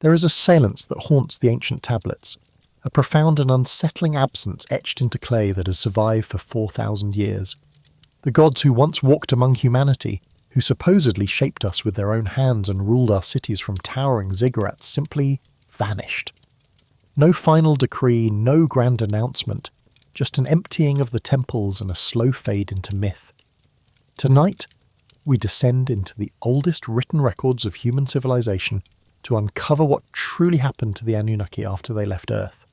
There is a silence that haunts the ancient tablets, a profound and unsettling absence etched into clay that has survived for 4,000 years. The gods who once walked among humanity, who supposedly shaped us with their own hands and ruled our cities from towering ziggurats, simply vanished. No final decree, no grand announcement, just an emptying of the temples and a slow fade into myth. Tonight, we descend into the oldest written records of human civilization to uncover what truly happened to the Anunnaki after they left Earth.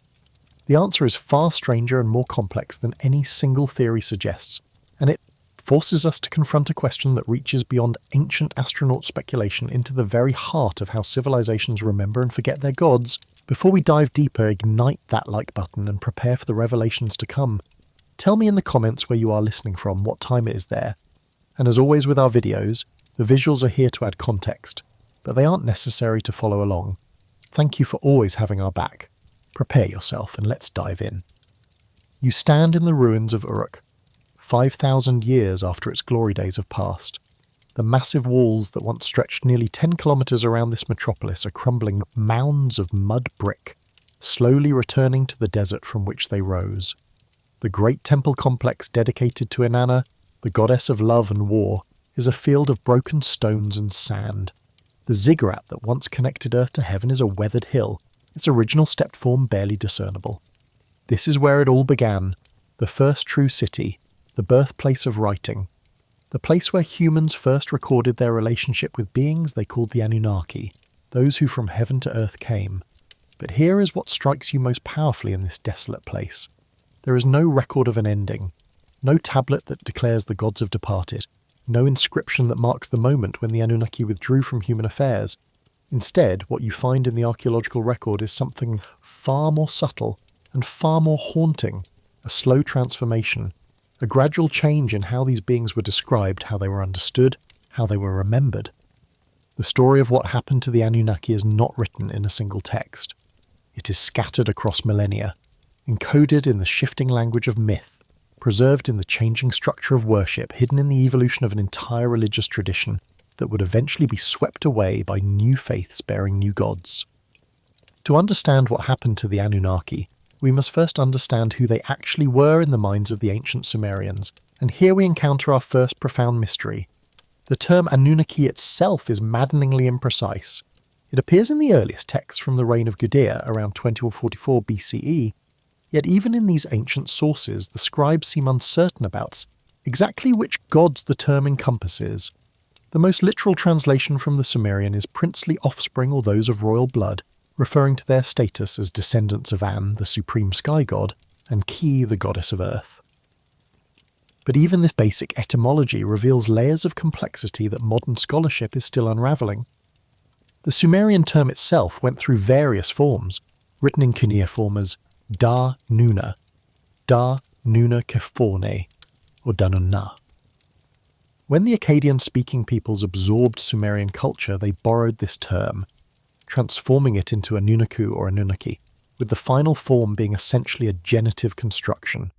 The answer is far stranger and more complex than any single theory suggests, and it forces us to confront a question that reaches beyond ancient astronaut speculation into the very heart of how civilizations remember and forget their gods. Before we dive deeper, ignite that like button and prepare for the revelations to come. Tell me in the comments where you are listening from, what time it is there. And as always with our videos, the visuals are here to add context, but they aren't necessary to follow along. Thank you for always having our back. Prepare yourself and let's dive in. You stand in the ruins of Uruk, 5,000 years after its glory days have passed. The massive walls that once stretched nearly 10 kilometres around this metropolis are crumbling mounds of mud brick, slowly returning to the desert from which they rose. The great temple complex dedicated to Inanna, the goddess of love and war, is a field of broken stones and sand. The ziggurat that once connected Earth to heaven is a weathered hill, its original stepped form barely discernible. This is where it all began, the first true city, the birthplace of writing, the place where humans first recorded their relationship with beings they called the Anunnaki, those who from heaven to earth came. But here is what strikes you most powerfully in this desolate place. There is no record of an ending, no tablet that declares the gods have departed, no inscription that marks the moment when the Anunnaki withdrew from human affairs. Instead, what you find in the archaeological record is something far more subtle and far more haunting, a slow transformation, a gradual change in how these beings were described, how they were understood, how they were remembered. The story of what happened to the Anunnaki is not written in a single text. It is scattered across millennia, encoded in the shifting language of myth, preserved in the changing structure of worship, hidden in the evolution of an entire religious tradition that would eventually be swept away by new faiths bearing new gods. To understand what happened to the Anunnaki, we must first understand who they actually were in the minds of the ancient Sumerians, and here we encounter our first profound mystery. The term Anunnaki itself is maddeningly imprecise. It appears in the earliest texts from the reign of Gudea around 2044 BCE, yet even in these ancient sources the scribes seem uncertain about exactly which gods the term encompasses. The most literal translation from the Sumerian is princely offspring or those of royal blood, referring to their status as descendants of An, the supreme sky god, and Ki, the goddess of earth. But even this basic etymology reveals layers of complexity that modern scholarship is still unravelling. The Sumerian term itself went through various forms, written in cuneiform as Da Nuna Keforne, or Danunna. When the Akkadian-speaking peoples absorbed Sumerian culture, they borrowed this term, transforming it into Anunnaku or Anunnaki, with the final form being essentially a genitive construction.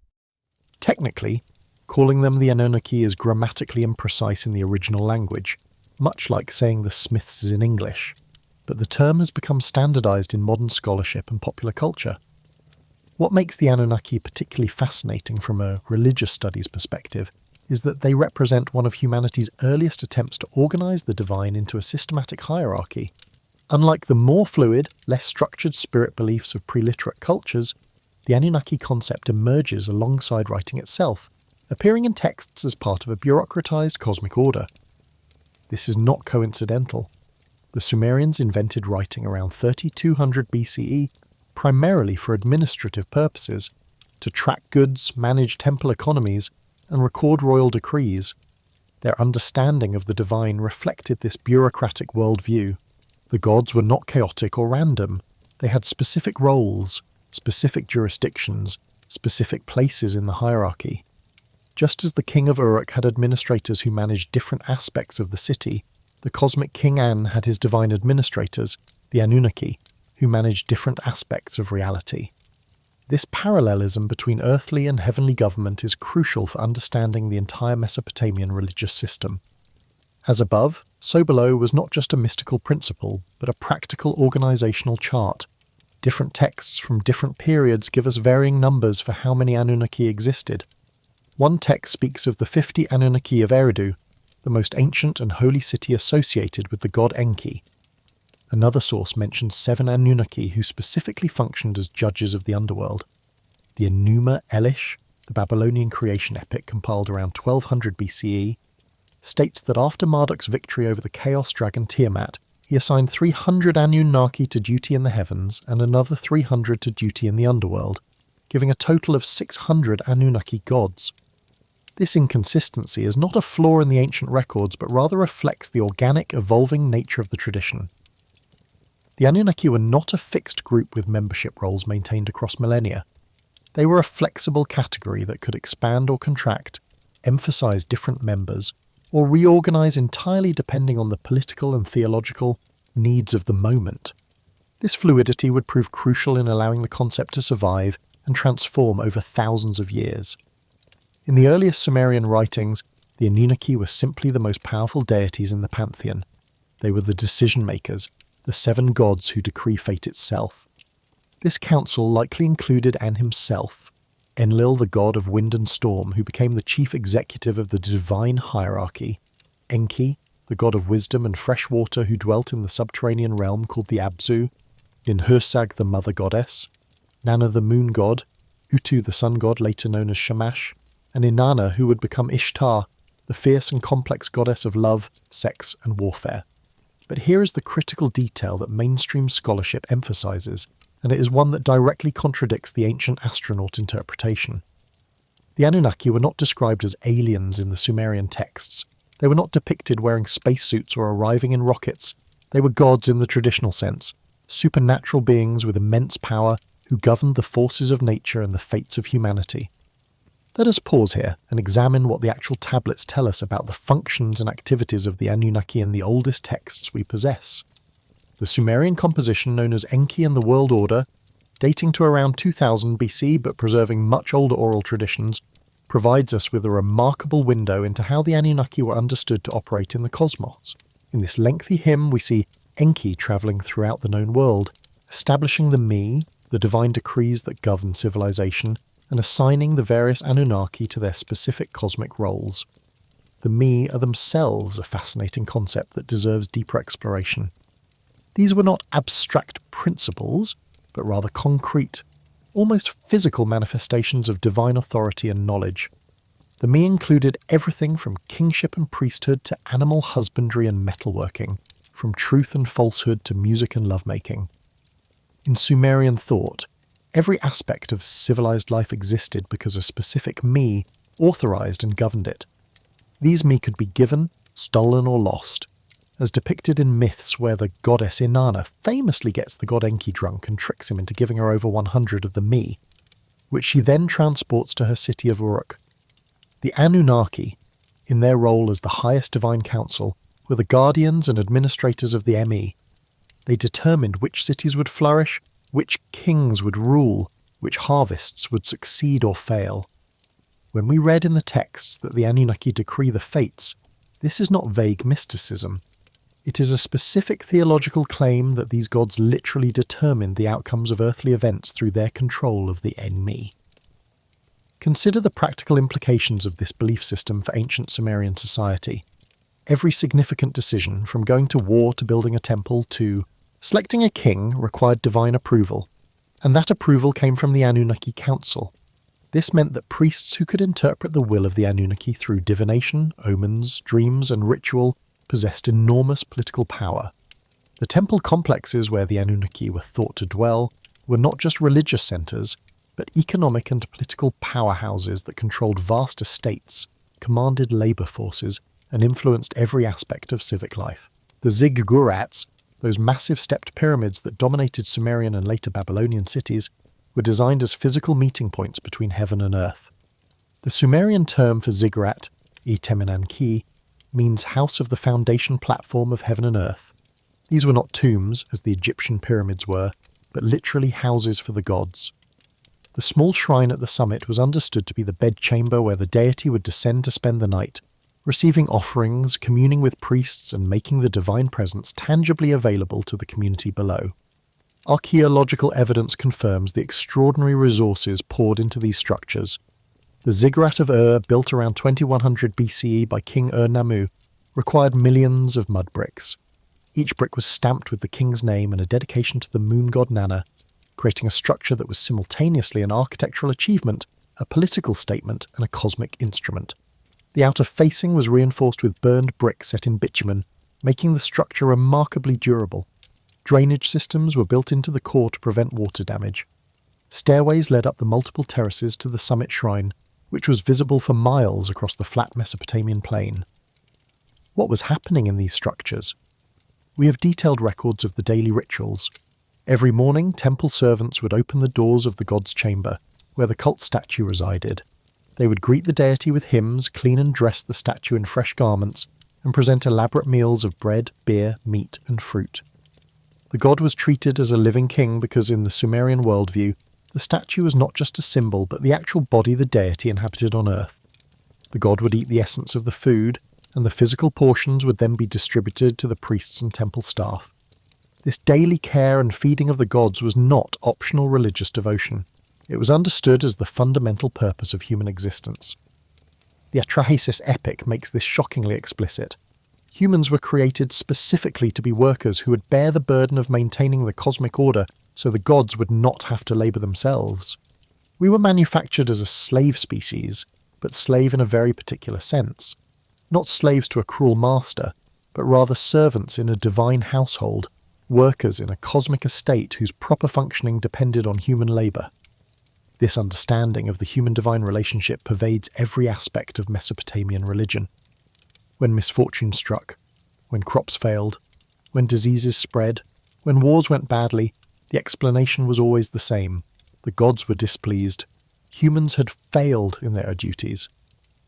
Technically, calling them the Anunnaki is grammatically imprecise in the original language, much like saying the Smiths is in English, but the term has become standardized in modern scholarship and popular culture. What makes the Anunnaki particularly fascinating from a religious studies perspective is that they represent one of humanity's earliest attempts to organize the divine into a systematic hierarchy. Unlike the more fluid, less structured spirit beliefs of pre-literate cultures, the Anunnaki concept emerges alongside writing itself, appearing in texts as part of a bureaucratized cosmic order. This is not coincidental. The Sumerians invented writing around 3200 BCE, primarily for administrative purposes, to track goods, manage temple economies, and record royal decrees. Their understanding of the divine reflected this bureaucratic worldview. The gods were not chaotic or random. They had specific roles, specific jurisdictions, specific places in the hierarchy. Just as the king of Uruk had administrators who managed different aspects of the city, the cosmic king An had his divine administrators, the Anunnaki, who managed different aspects of reality. This parallelism between earthly and heavenly government is crucial for understanding the entire Mesopotamian religious system. As above, So below was not just a mystical principle, but a practical organisational chart. Different texts from different periods give us varying numbers for how many Anunnaki existed. One text speaks of the 50 Anunnaki of Eridu, the most ancient and holy city associated with the god Enki. Another source mentions 7 Anunnaki who specifically functioned as judges of the underworld. The Enuma Elish, the Babylonian creation epic compiled around 1200 BCE, states that after Marduk's victory over the chaos dragon Tiamat, he assigned 300 Anunnaki to duty in the heavens and another 300 to duty in the underworld, giving a total of 600 Anunnaki gods. This inconsistency is not a flaw in the ancient records, but rather reflects the organic, evolving nature of the tradition. The Anunnaki were not a fixed group with membership roles maintained across millennia. They were a flexible category that could expand or contract, emphasize different members, or reorganize entirely depending on the political and theological needs of the moment. This fluidity would prove crucial in allowing the concept to survive and transform over thousands of years. In the earliest Sumerian writings, the Anunnaki were simply the most powerful deities in the pantheon. They were the decision-makers, the 7 gods who decree fate itself. This council likely included An himself, Enlil the god of wind and storm, who became the chief executive of the divine hierarchy, Enki, the god of wisdom and fresh water who dwelt in the subterranean realm called the Abzu, Ninhursag the mother goddess, Nana the moon god, Utu the sun god later known as Shamash, and Inanna who would become Ishtar, the fierce and complex goddess of love, sex and warfare. But here is the critical detail that mainstream scholarship emphasizes, and it is one that directly contradicts the ancient astronaut interpretation. The Anunnaki were not described as aliens in the Sumerian texts. They were not depicted wearing spacesuits or arriving in rockets. They were gods in the traditional sense, supernatural beings with immense power who governed the forces of nature and the fates of humanity. Let us pause here and examine what the actual tablets tell us about the functions and activities of the Anunnaki in the oldest texts we possess. The Sumerian composition known as Enki and the World Order, dating to around 2000 BC but preserving much older oral traditions, provides us with a remarkable window into how the Anunnaki were understood to operate in the cosmos. In this lengthy hymn we see Enki travelling throughout the known world, establishing the Me, the divine decrees that govern civilization, and assigning the various Anunnaki to their specific cosmic roles. The Me are themselves a fascinating concept that deserves deeper exploration. These were not abstract principles, but rather concrete, almost physical manifestations of divine authority and knowledge. The Me included everything from kingship and priesthood to animal husbandry and metalworking, from truth and falsehood to music and lovemaking. In Sumerian thought, every aspect of civilized life existed because a specific Me authorized and governed it. These Me could be given, stolen or lost, as depicted in myths where the goddess Inanna famously gets the god Enki drunk and tricks him into giving her over 100 of the Me, which she then transports to her city of Uruk. The Anunnaki, in their role as the highest divine council, were the guardians and administrators of the Me. They determined which cities would flourish, which kings would rule, which harvests would succeed or fail. When we read in the texts that the Anunnaki decree the fates, this is not vague mysticism. It is a specific theological claim that these gods literally determined the outcomes of earthly events through their control of the Me. Consider the practical implications of this belief system for ancient Sumerian society. Every significant decision, from going to war to building a temple to selecting a king, required divine approval, and that approval came from the Anunnaki Council. This meant that priests who could interpret the will of the Anunnaki through divination, omens, dreams and ritual possessed enormous political power. The temple complexes where the Anunnaki were thought to dwell were not just religious centres, but economic and political powerhouses that controlled vast estates, commanded labour forces, and influenced every aspect of civic life. The ziggurats, those massive stepped pyramids that dominated Sumerian and later Babylonian cities, were designed as physical meeting points between heaven and earth. The Sumerian term for ziggurat, Temenanki, means house of the foundation platform of heaven and earth. These were not tombs, as the Egyptian pyramids were, but literally houses for the gods. The small shrine at the summit was understood to be the bedchamber where the deity would descend to spend the night, receiving offerings, communing with priests, and making the divine presence tangibly available to the community below. Archaeological evidence confirms the extraordinary resources poured into these structures. The ziggurat of Ur, built around 2100 BCE by King Ur-Nammu, required millions of mud bricks. Each brick was stamped with the king's name and a dedication to the moon god Nana, creating a structure that was simultaneously an architectural achievement, a political statement, and a cosmic instrument. The outer facing was reinforced with burned brick set in bitumen, making the structure remarkably durable. Drainage systems were built into the core to prevent water damage. Stairways led up the multiple terraces to the summit shrine, which was visible for miles across the flat Mesopotamian plain. What was happening in these structures? We have detailed records of the daily rituals. Every morning, temple servants would open the doors of the god's chamber, where the cult statue resided. They would greet the deity with hymns, clean and dress the statue in fresh garments, and present elaborate meals of bread, beer, meat, and fruit. The god was treated as a living king because in the Sumerian worldview, the statue was not just a symbol but the actual body the deity inhabited on earth. The god would eat the essence of the food, and the physical portions would then be distributed to the priests and temple staff. This daily care and feeding of the gods was not optional religious devotion. It was understood as the fundamental purpose of human existence. The Atrahasis epic makes this shockingly explicit. Humans were created specifically to be workers who would bear the burden of maintaining the cosmic order so the gods would not have to labour themselves. We were manufactured as a slave species, but slave in a very particular sense. Not slaves to a cruel master, but rather servants in a divine household, workers in a cosmic estate whose proper functioning depended on human labour. This understanding of the human-divine relationship pervades every aspect of Mesopotamian religion. When misfortune struck, when crops failed, when diseases spread, when wars went badly, the explanation was always the same. The gods were displeased. Humans had failed in their duties.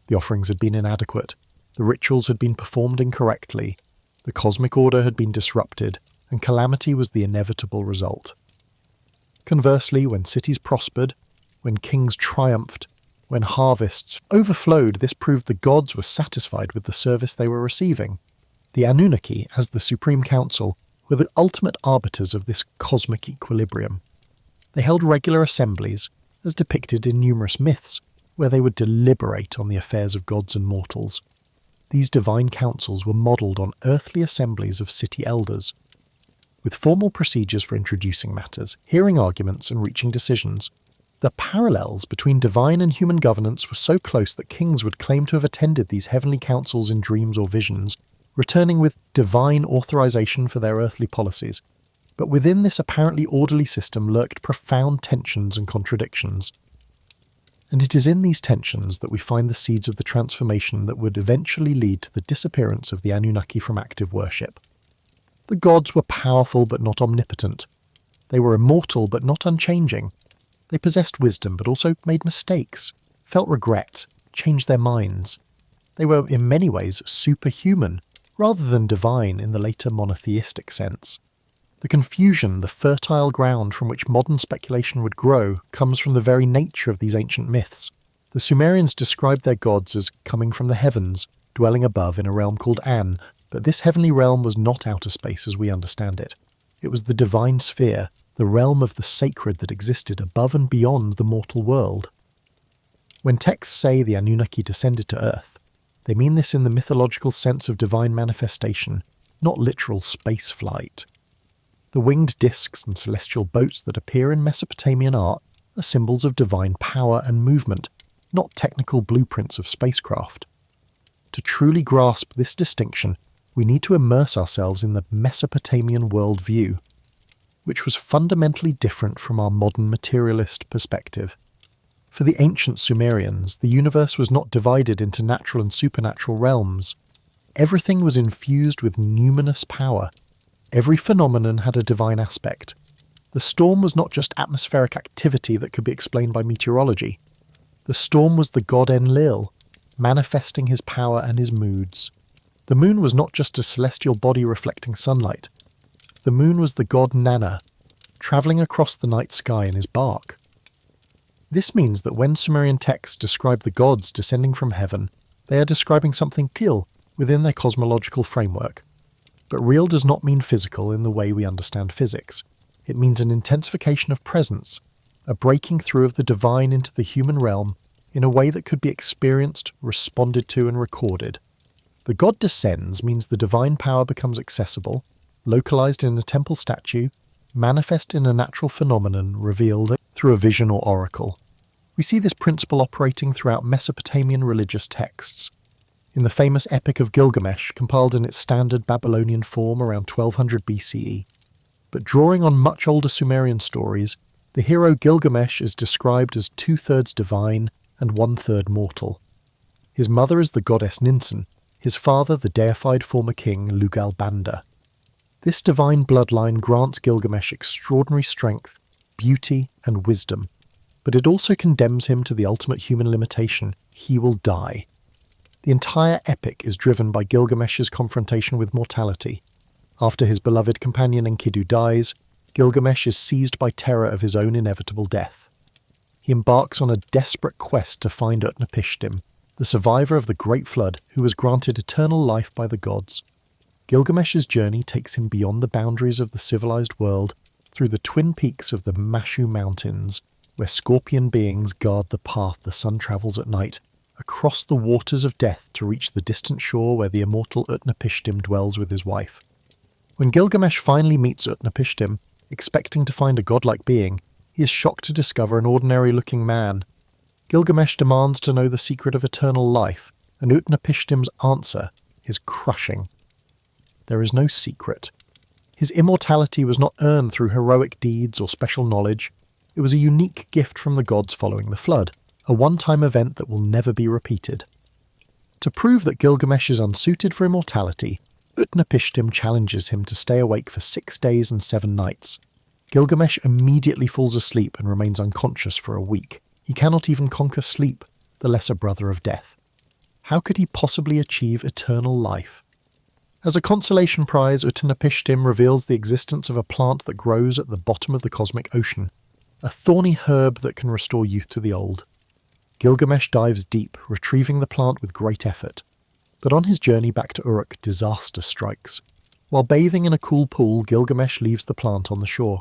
The offerings had been inadequate. The rituals had been performed incorrectly. The cosmic order had been disrupted, and calamity was the inevitable result. Conversely, when cities prospered, when kings triumphed, when harvests overflowed, this proved the gods were satisfied with the service they were receiving. The Anunnaki, as the Supreme Council, were the ultimate arbiters of this cosmic equilibrium. They held regular assemblies, as depicted in numerous myths, where they would deliberate on the affairs of gods and mortals. These divine councils were modelled on earthly assemblies of city elders, with formal procedures for introducing matters, hearing arguments, and reaching decisions. The parallels between divine and human governance were so close that kings would claim to have attended these heavenly councils in dreams or visions, returning with divine authorization for their earthly policies. But within this apparently orderly system lurked profound tensions and contradictions. And it is in these tensions that we find the seeds of the transformation that would eventually lead to the disappearance of the Anunnaki from active worship. The gods were powerful but not omnipotent. They were immortal but not unchanging. They possessed wisdom but also made mistakes, felt regret, changed their minds. They were in many ways superhuman, rather than divine in the later monotheistic sense. The confusion, the fertile ground from which modern speculation would grow, comes from the very nature of these ancient myths. The Sumerians described their gods as coming from the heavens, dwelling above in a realm called An, but this heavenly realm was not outer space as we understand it. It was the divine sphere, the realm of the sacred that existed above and beyond the mortal world. When texts say the Anunnaki descended to Earth, they mean this in the mythological sense of divine manifestation, not literal space flight. The winged discs and celestial boats that appear in Mesopotamian art are symbols of divine power and movement, not technical blueprints of spacecraft. To truly grasp this distinction, we need to immerse ourselves in the Mesopotamian worldview, which was fundamentally different from our modern materialist perspective. For the ancient Sumerians, the universe was not divided into natural and supernatural realms. Everything was infused with numinous power. Every phenomenon had a divine aspect. The storm was not just atmospheric activity that could be explained by meteorology. The storm was the god Enlil, manifesting his power and his moods. The moon was not just a celestial body reflecting sunlight. The moon was the god Nana, travelling across the night sky in his bark. This means that when Sumerian texts describe the gods descending from heaven, They are describing something real within their cosmological framework. But real does not mean physical in the way we understand physics. It means an intensification of presence, a breaking through of the divine into the human realm in a way that could be experienced, responded to, and recorded. The god descends means the divine power becomes accessible, localized in a temple statue, manifest in a natural phenomenon revealed through a vision or oracle. We see this principle operating throughout Mesopotamian religious texts. In the famous Epic of Gilgamesh, compiled in its standard Babylonian form around 1200 BCE. But drawing on much older Sumerian stories, the hero Gilgamesh is described as 2/3 divine and 1/3 mortal. His mother is the goddess Ninsun, his father the deified former king Lugalbanda. This divine bloodline grants Gilgamesh extraordinary strength, beauty, and wisdom, but it also condemns him to the ultimate human limitation: he will die. The entire epic is driven by Gilgamesh's confrontation with mortality. After his beloved companion Enkidu dies, Gilgamesh is seized by terror of his own inevitable death. He embarks on a desperate quest to find Utnapishtim, the survivor of the Great Flood who was granted eternal life by the gods. Gilgamesh's journey takes him beyond the boundaries of the civilized world through the twin peaks of the Mashu Mountains, where scorpion beings guard the path the sun travels at night, across the waters of death to reach the distant shore where the immortal Utnapishtim dwells with his wife. When Gilgamesh finally meets Utnapishtim, expecting to find a godlike being, he is shocked to discover an ordinary-looking man. Gilgamesh demands to know the secret of eternal life, and Utnapishtim's answer is crushing. There is no secret. His immortality was not earned through heroic deeds or special knowledge. It was a unique gift from the gods following the flood, a one-time event that will never be repeated. To prove that Gilgamesh is unsuited for immortality, Utnapishtim challenges him to stay awake for 6 days and 7 nights. Gilgamesh immediately falls asleep and remains unconscious for a week. He cannot even conquer sleep, the lesser brother of death. How could he possibly achieve eternal life? As a consolation prize, Utnapishtim reveals the existence of a plant that grows at the bottom of the cosmic ocean, a thorny herb that can restore youth to the old. Gilgamesh dives deep, retrieving the plant with great effort. But on his journey back to Uruk, disaster strikes. While bathing in a cool pool, Gilgamesh leaves the plant on the shore.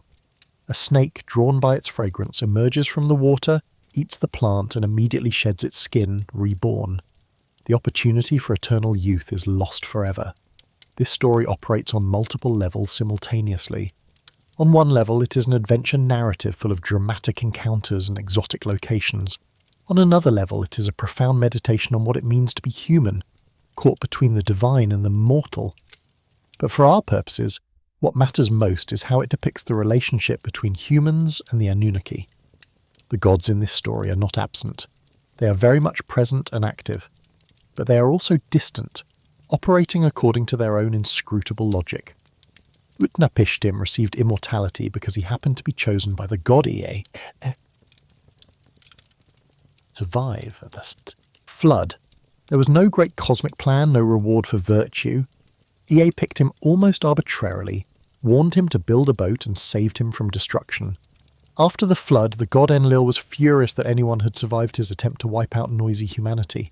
A snake, drawn by its fragrance, emerges from the water, eats the plant, and immediately sheds its skin, reborn. The opportunity for eternal youth is lost forever. This story operates on multiple levels simultaneously. On one level, it is an adventure narrative full of dramatic encounters and exotic locations. On another level, it is a profound meditation on what it means to be human, caught between the divine and the mortal. But for our purposes, what matters most is how it depicts the relationship between humans and the Anunnaki. The gods in this story are not absent. They are very much present and active, but they are also distant, operating according to their own inscrutable logic. Utnapishtim received immortality because he happened to be chosen by the god Ea survive at the flood. There was no great cosmic plan, no reward for virtue. Ea picked him almost arbitrarily, warned him to build a boat, and saved him from destruction. After the flood, the god Enlil was furious that anyone had survived his attempt to wipe out noisy humanity.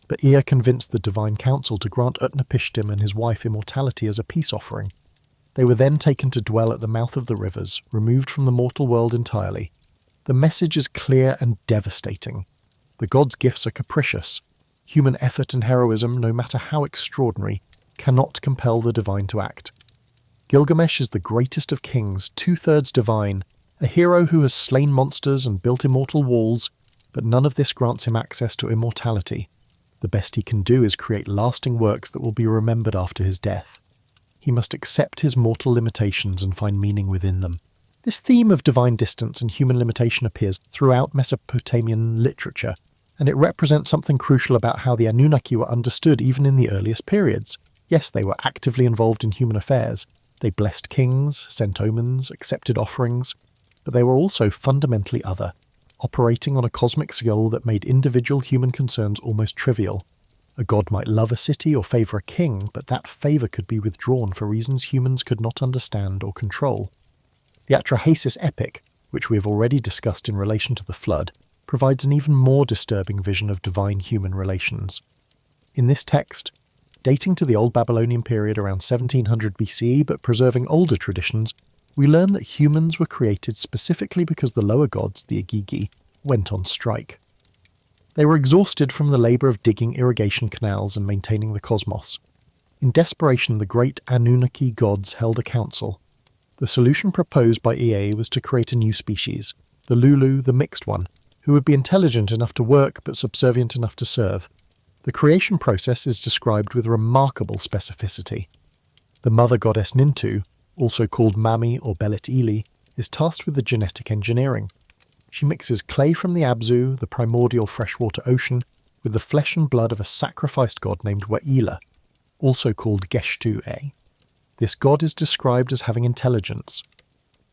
But Ea convinced the divine council to grant Utnapishtim and his wife immortality as a peace offering. They were then taken to dwell at the mouth of the rivers, removed from the mortal world entirely. The message is clear and devastating. The gods' gifts are capricious. Human effort and heroism, no matter how extraordinary, cannot compel the divine to act. Gilgamesh is the greatest of kings, 2/3 divine, a hero who has slain monsters and built immortal walls, but none of this grants him access to immortality. The best he can do is create lasting works that will be remembered after his death. He must accept his mortal limitations and find meaning within them. This theme of divine distance and human limitation appears throughout Mesopotamian literature, and it represents something crucial about how the Anunnaki were understood even in the earliest periods. Yes, they were actively involved in human affairs. They blessed kings, sent omens, accepted offerings, but they were also fundamentally other, operating on a cosmic scale that made individual human concerns almost trivial. A god might love a city or favour a king, but that favour could be withdrawn for reasons humans could not understand or control. The Atrahasis epic, which we have already discussed in relation to the flood, provides an even more disturbing vision of divine-human relations. In this text, dating to the Old Babylonian period around 1700 BCE but preserving older traditions, we learn that humans were created specifically because the lower gods, the Igigi, went on strike. They were exhausted from the labour of digging irrigation canals and maintaining the cosmos. In desperation, the great Anunnaki gods held a council. The solution proposed by Ea was to create a new species, the Lulu, the mixed one, who would be intelligent enough to work but subservient enough to serve. The creation process is described with remarkable specificity. The mother goddess Nintu, also called Mami or Belit Ili, is tasked with the genetic engineering. She mixes clay from the Abzu, the primordial freshwater ocean, with the flesh and blood of a sacrificed god named Wa'ila, also called Geshtu-e. This god is described as having intelligence.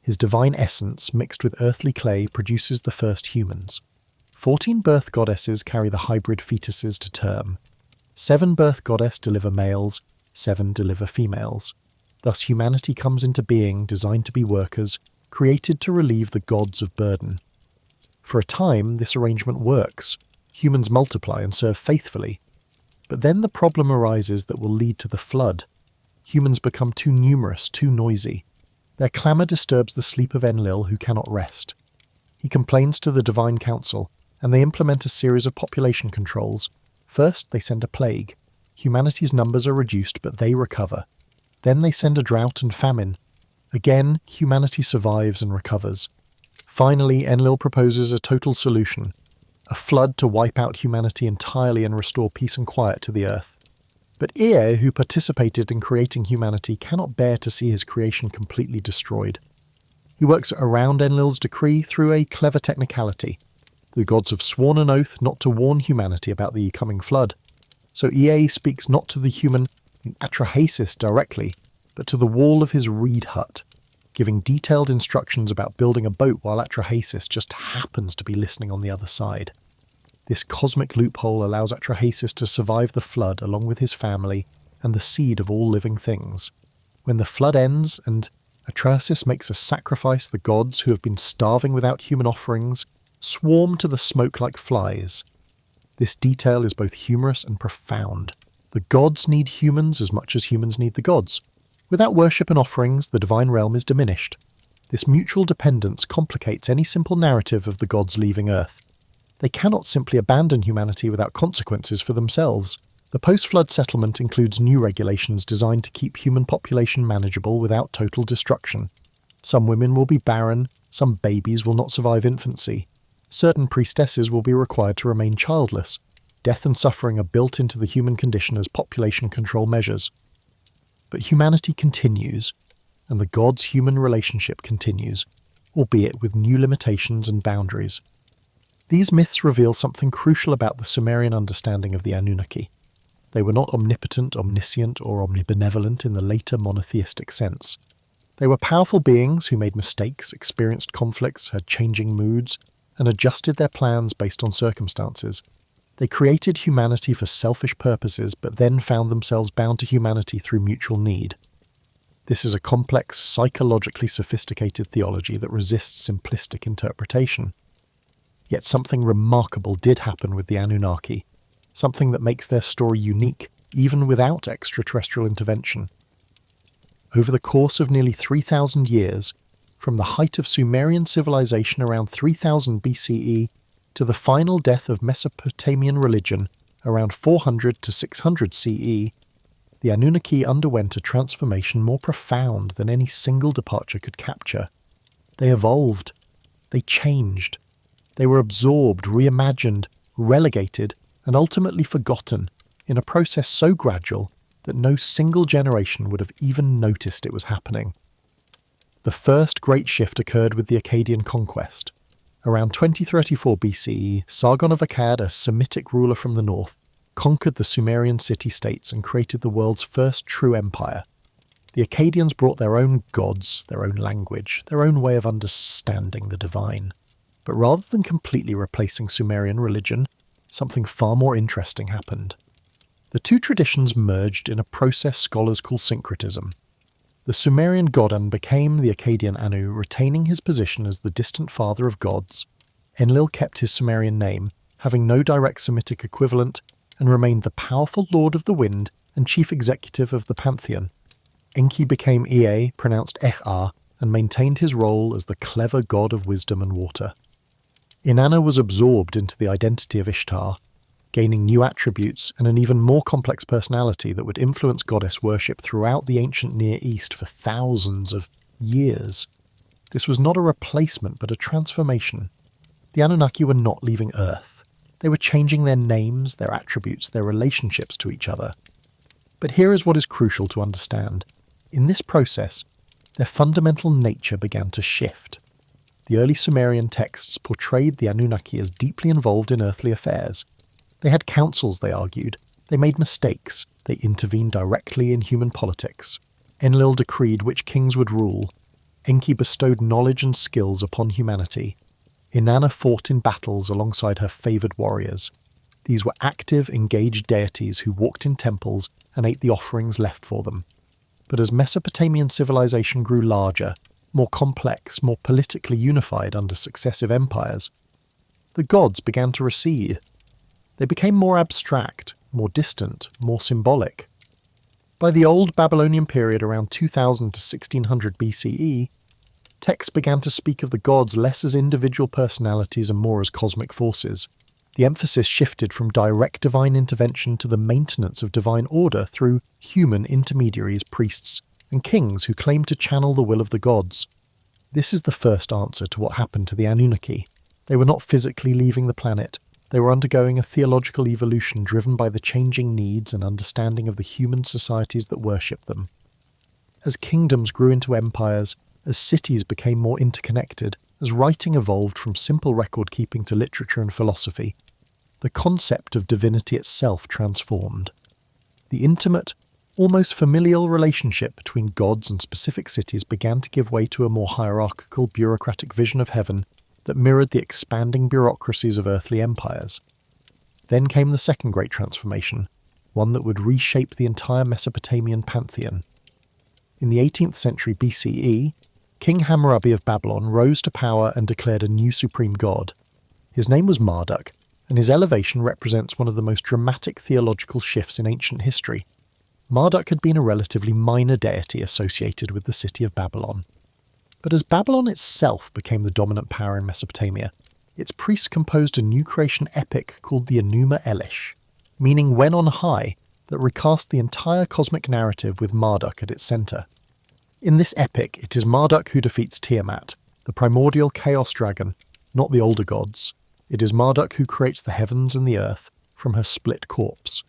His divine essence, mixed with earthly clay, produces the first humans. 14 birth goddesses carry the hybrid fetuses to term. 7 birth goddess deliver males, 7 deliver females. Thus humanity comes into being, designed to be workers, created to relieve the gods of burden. For a time, this arrangement works. Humans multiply and serve faithfully. But then the problem arises that will lead to the flood. Humans become too numerous, too noisy. Their clamour disturbs the sleep of Enlil, who cannot rest. He complains to the Divine Council, and they implement a series of population controls. First, they send a plague. Humanity's numbers are reduced, but they recover. Then they send a drought and famine. Again, humanity survives and recovers. Finally, Enlil proposes a total solution, a flood to wipe out humanity entirely and restore peace and quiet to the earth. But Ea, who participated in creating humanity, cannot bear to see his creation completely destroyed. He works around Enlil's decree through a clever technicality. The gods have sworn an oath not to warn humanity about the coming flood. So Ea speaks not to the human Atrahasis directly, but to the wall of his reed hut, giving detailed instructions about building a boat while Atrahasis just happens to be listening on the other side. This cosmic loophole allows Atrahasis to survive the flood along with his family and the seed of all living things. When the flood ends and Atrahasis makes a sacrifice, the gods, who have been starving without human offerings, swarm to the smoke like flies. This detail is both humorous and profound. The gods need humans as much as humans need the gods. Without worship and offerings, the divine realm is diminished. This mutual dependence complicates any simple narrative of the gods leaving Earth. They cannot simply abandon humanity without consequences for themselves. The post-flood settlement includes new regulations designed to keep human population manageable without total destruction. Some women will be barren, some babies will not survive infancy. Certain priestesses will be required to remain childless. Death and suffering are built into the human condition as population control measures. But humanity continues, and the gods-human relationship continues, albeit with new limitations and boundaries. These myths reveal something crucial about the Sumerian understanding of the Anunnaki. They were not omnipotent, omniscient, or omnibenevolent in the later monotheistic sense. They were powerful beings who made mistakes, experienced conflicts, had changing moods, and adjusted their plans based on circumstances. They created humanity for selfish purposes, but then found themselves bound to humanity through mutual need. This is a complex, psychologically sophisticated theology that resists simplistic interpretation. Yet something remarkable did happen with the Anunnaki, something that makes their story unique, even without extraterrestrial intervention. Over the course of nearly 3,000 years, from the height of Sumerian civilization around 3000 BCE to the final death of Mesopotamian religion around 400 to 600 CE, the Anunnaki underwent a transformation more profound than any single departure could capture. They evolved. They changed. They were absorbed, reimagined, relegated, and ultimately forgotten in a process so gradual that no single generation would have even noticed it was happening. The first great shift occurred with the Akkadian conquest. Around 2034 BCE, Sargon of Akkad, a Semitic ruler from the north, conquered the Sumerian city-states and created the world's first true empire. The Akkadians brought their own gods, their own language, their own way of understanding the divine. But rather than completely replacing Sumerian religion, something far more interesting happened. The two traditions merged in a process scholars call syncretism. The Sumerian god An became the Akkadian Anu, retaining his position as the distant father of gods. Enlil kept his Sumerian name, having no direct Semitic equivalent, and remained the powerful lord of the wind and chief executive of the pantheon. Enki became Ea, pronounced Ech'ar, and maintained his role as the clever god of wisdom and water. Inanna was absorbed into the identity of Ishtar, gaining new attributes and an even more complex personality that would influence goddess worship throughout the ancient Near East for thousands of years. This was not a replacement but a transformation. The Anunnaki were not leaving Earth. They were changing their names, their attributes, their relationships to each other. But here is what is crucial to understand. In this process, their fundamental nature began to shift. The early Sumerian texts portrayed the Anunnaki as deeply involved in earthly affairs. They had councils, they argued. They made mistakes. They intervened directly in human politics. Enlil decreed which kings would rule. Enki bestowed knowledge and skills upon humanity. Inanna fought in battles alongside her favoured warriors. These were active, engaged deities who walked in temples and ate the offerings left for them. But as Mesopotamian civilization grew larger, more complex, more politically unified under successive empires, the gods began to recede. They became more abstract, more distant, more symbolic. By the old Babylonian period around 2000 to 1600 BCE, texts began to speak of the gods less as individual personalities and more as cosmic forces. The emphasis shifted from direct divine intervention to the maintenance of divine order through human intermediaries, priests, and kings who claimed to channel the will of the gods. This is the first answer to what happened to the Anunnaki. They were not physically leaving the planet. They were undergoing a theological evolution driven by the changing needs and understanding of the human societies that worshipped them. As kingdoms grew into empires, as cities became more interconnected, as writing evolved from simple record-keeping to literature and philosophy, the concept of divinity itself transformed. The intimate, almost familial relationship between gods and specific cities began to give way to a more hierarchical, bureaucratic vision of heaven that mirrored the expanding bureaucracies of earthly empires. Then came the second great transformation, one that would reshape the entire Mesopotamian pantheon. In the 18th century BCE, King Hammurabi of Babylon rose to power and declared a new supreme god. His name was Marduk, and his elevation represents one of the most dramatic theological shifts in ancient history. Marduk had been a relatively minor deity associated with the city of Babylon. But as Babylon itself became the dominant power in Mesopotamia, its priests composed a new creation epic called the Enuma Elish, meaning when on high, that recast the entire cosmic narrative with Marduk at its centre. In this epic, it is Marduk who defeats Tiamat, the primordial chaos dragon, not the older gods. It is Marduk who creates the heavens and the earth from her split corpse.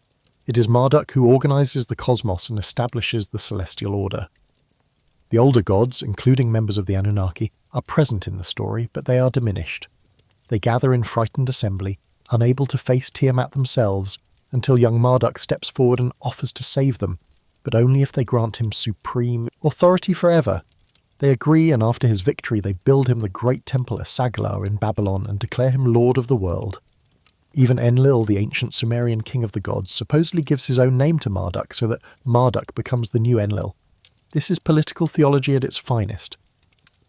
It is Marduk who organises the cosmos and establishes the celestial order. The older gods, including members of the Anunnaki, are present in the story, but they are diminished. They gather in frightened assembly, unable to face Tiamat themselves, until young Marduk steps forward and offers to save them, but only if they grant him supreme authority forever. They agree, and after his victory they build him the great temple Esagila in Babylon and declare him lord of the world. Even Enlil, the ancient Sumerian king of the gods, supposedly gives his own name to Marduk so that Marduk becomes the new Enlil. This is political theology at its finest.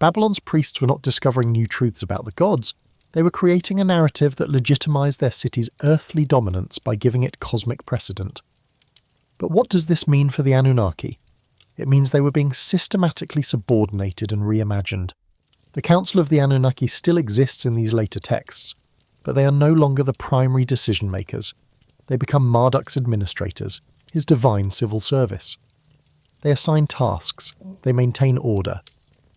Babylon's priests were not discovering new truths about the gods. They were creating a narrative that legitimized their city's earthly dominance by giving it cosmic precedent. But what does this mean for the Anunnaki? It means they were being systematically subordinated and reimagined. The Council of the Anunnaki still exists in these later texts, but they are no longer the primary decision-makers. They become Marduk's administrators, his divine civil service. They assign tasks, they maintain order,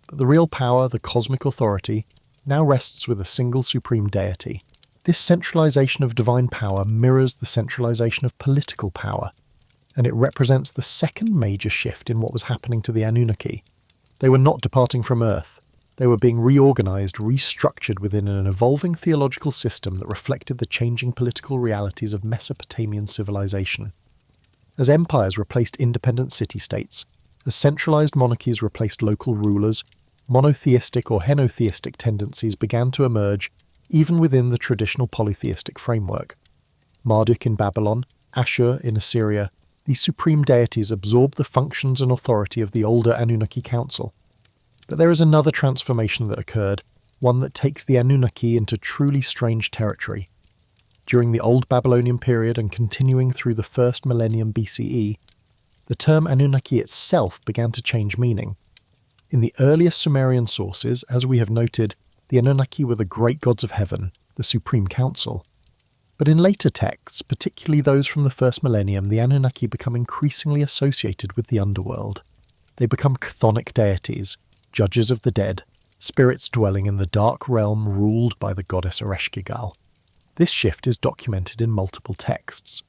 but the real power, the cosmic authority, now rests with a single supreme deity. This centralization of divine power mirrors the centralization of political power, and it represents the second major shift in what was happening to the Anunnaki. They were not departing from Earth. They were being reorganized, restructured within an evolving theological system that reflected the changing political realities of Mesopotamian civilization. As empires replaced independent city-states, as centralized monarchies replaced local rulers, monotheistic or henotheistic tendencies began to emerge even within the traditional polytheistic framework. Marduk in Babylon, Ashur in Assyria, these supreme deities absorbed the functions and authority of the older Anunnaki Council. But there is another transformation that occurred, one that takes the Anunnaki into truly strange territory. during the Old Babylonian period and continuing through the first millennium BCE, the term Anunnaki itself began to change meaning. In the earliest Sumerian sources, as we have noted, the Anunnaki were the great gods of heaven, the Supreme Council. But in later texts, particularly those from the first millennium, the Anunnaki become increasingly associated with the underworld. They become chthonic deities, judges of the dead, spirits dwelling in the dark realm ruled by the goddess Ereshkigal. This shift is documented in multiple texts.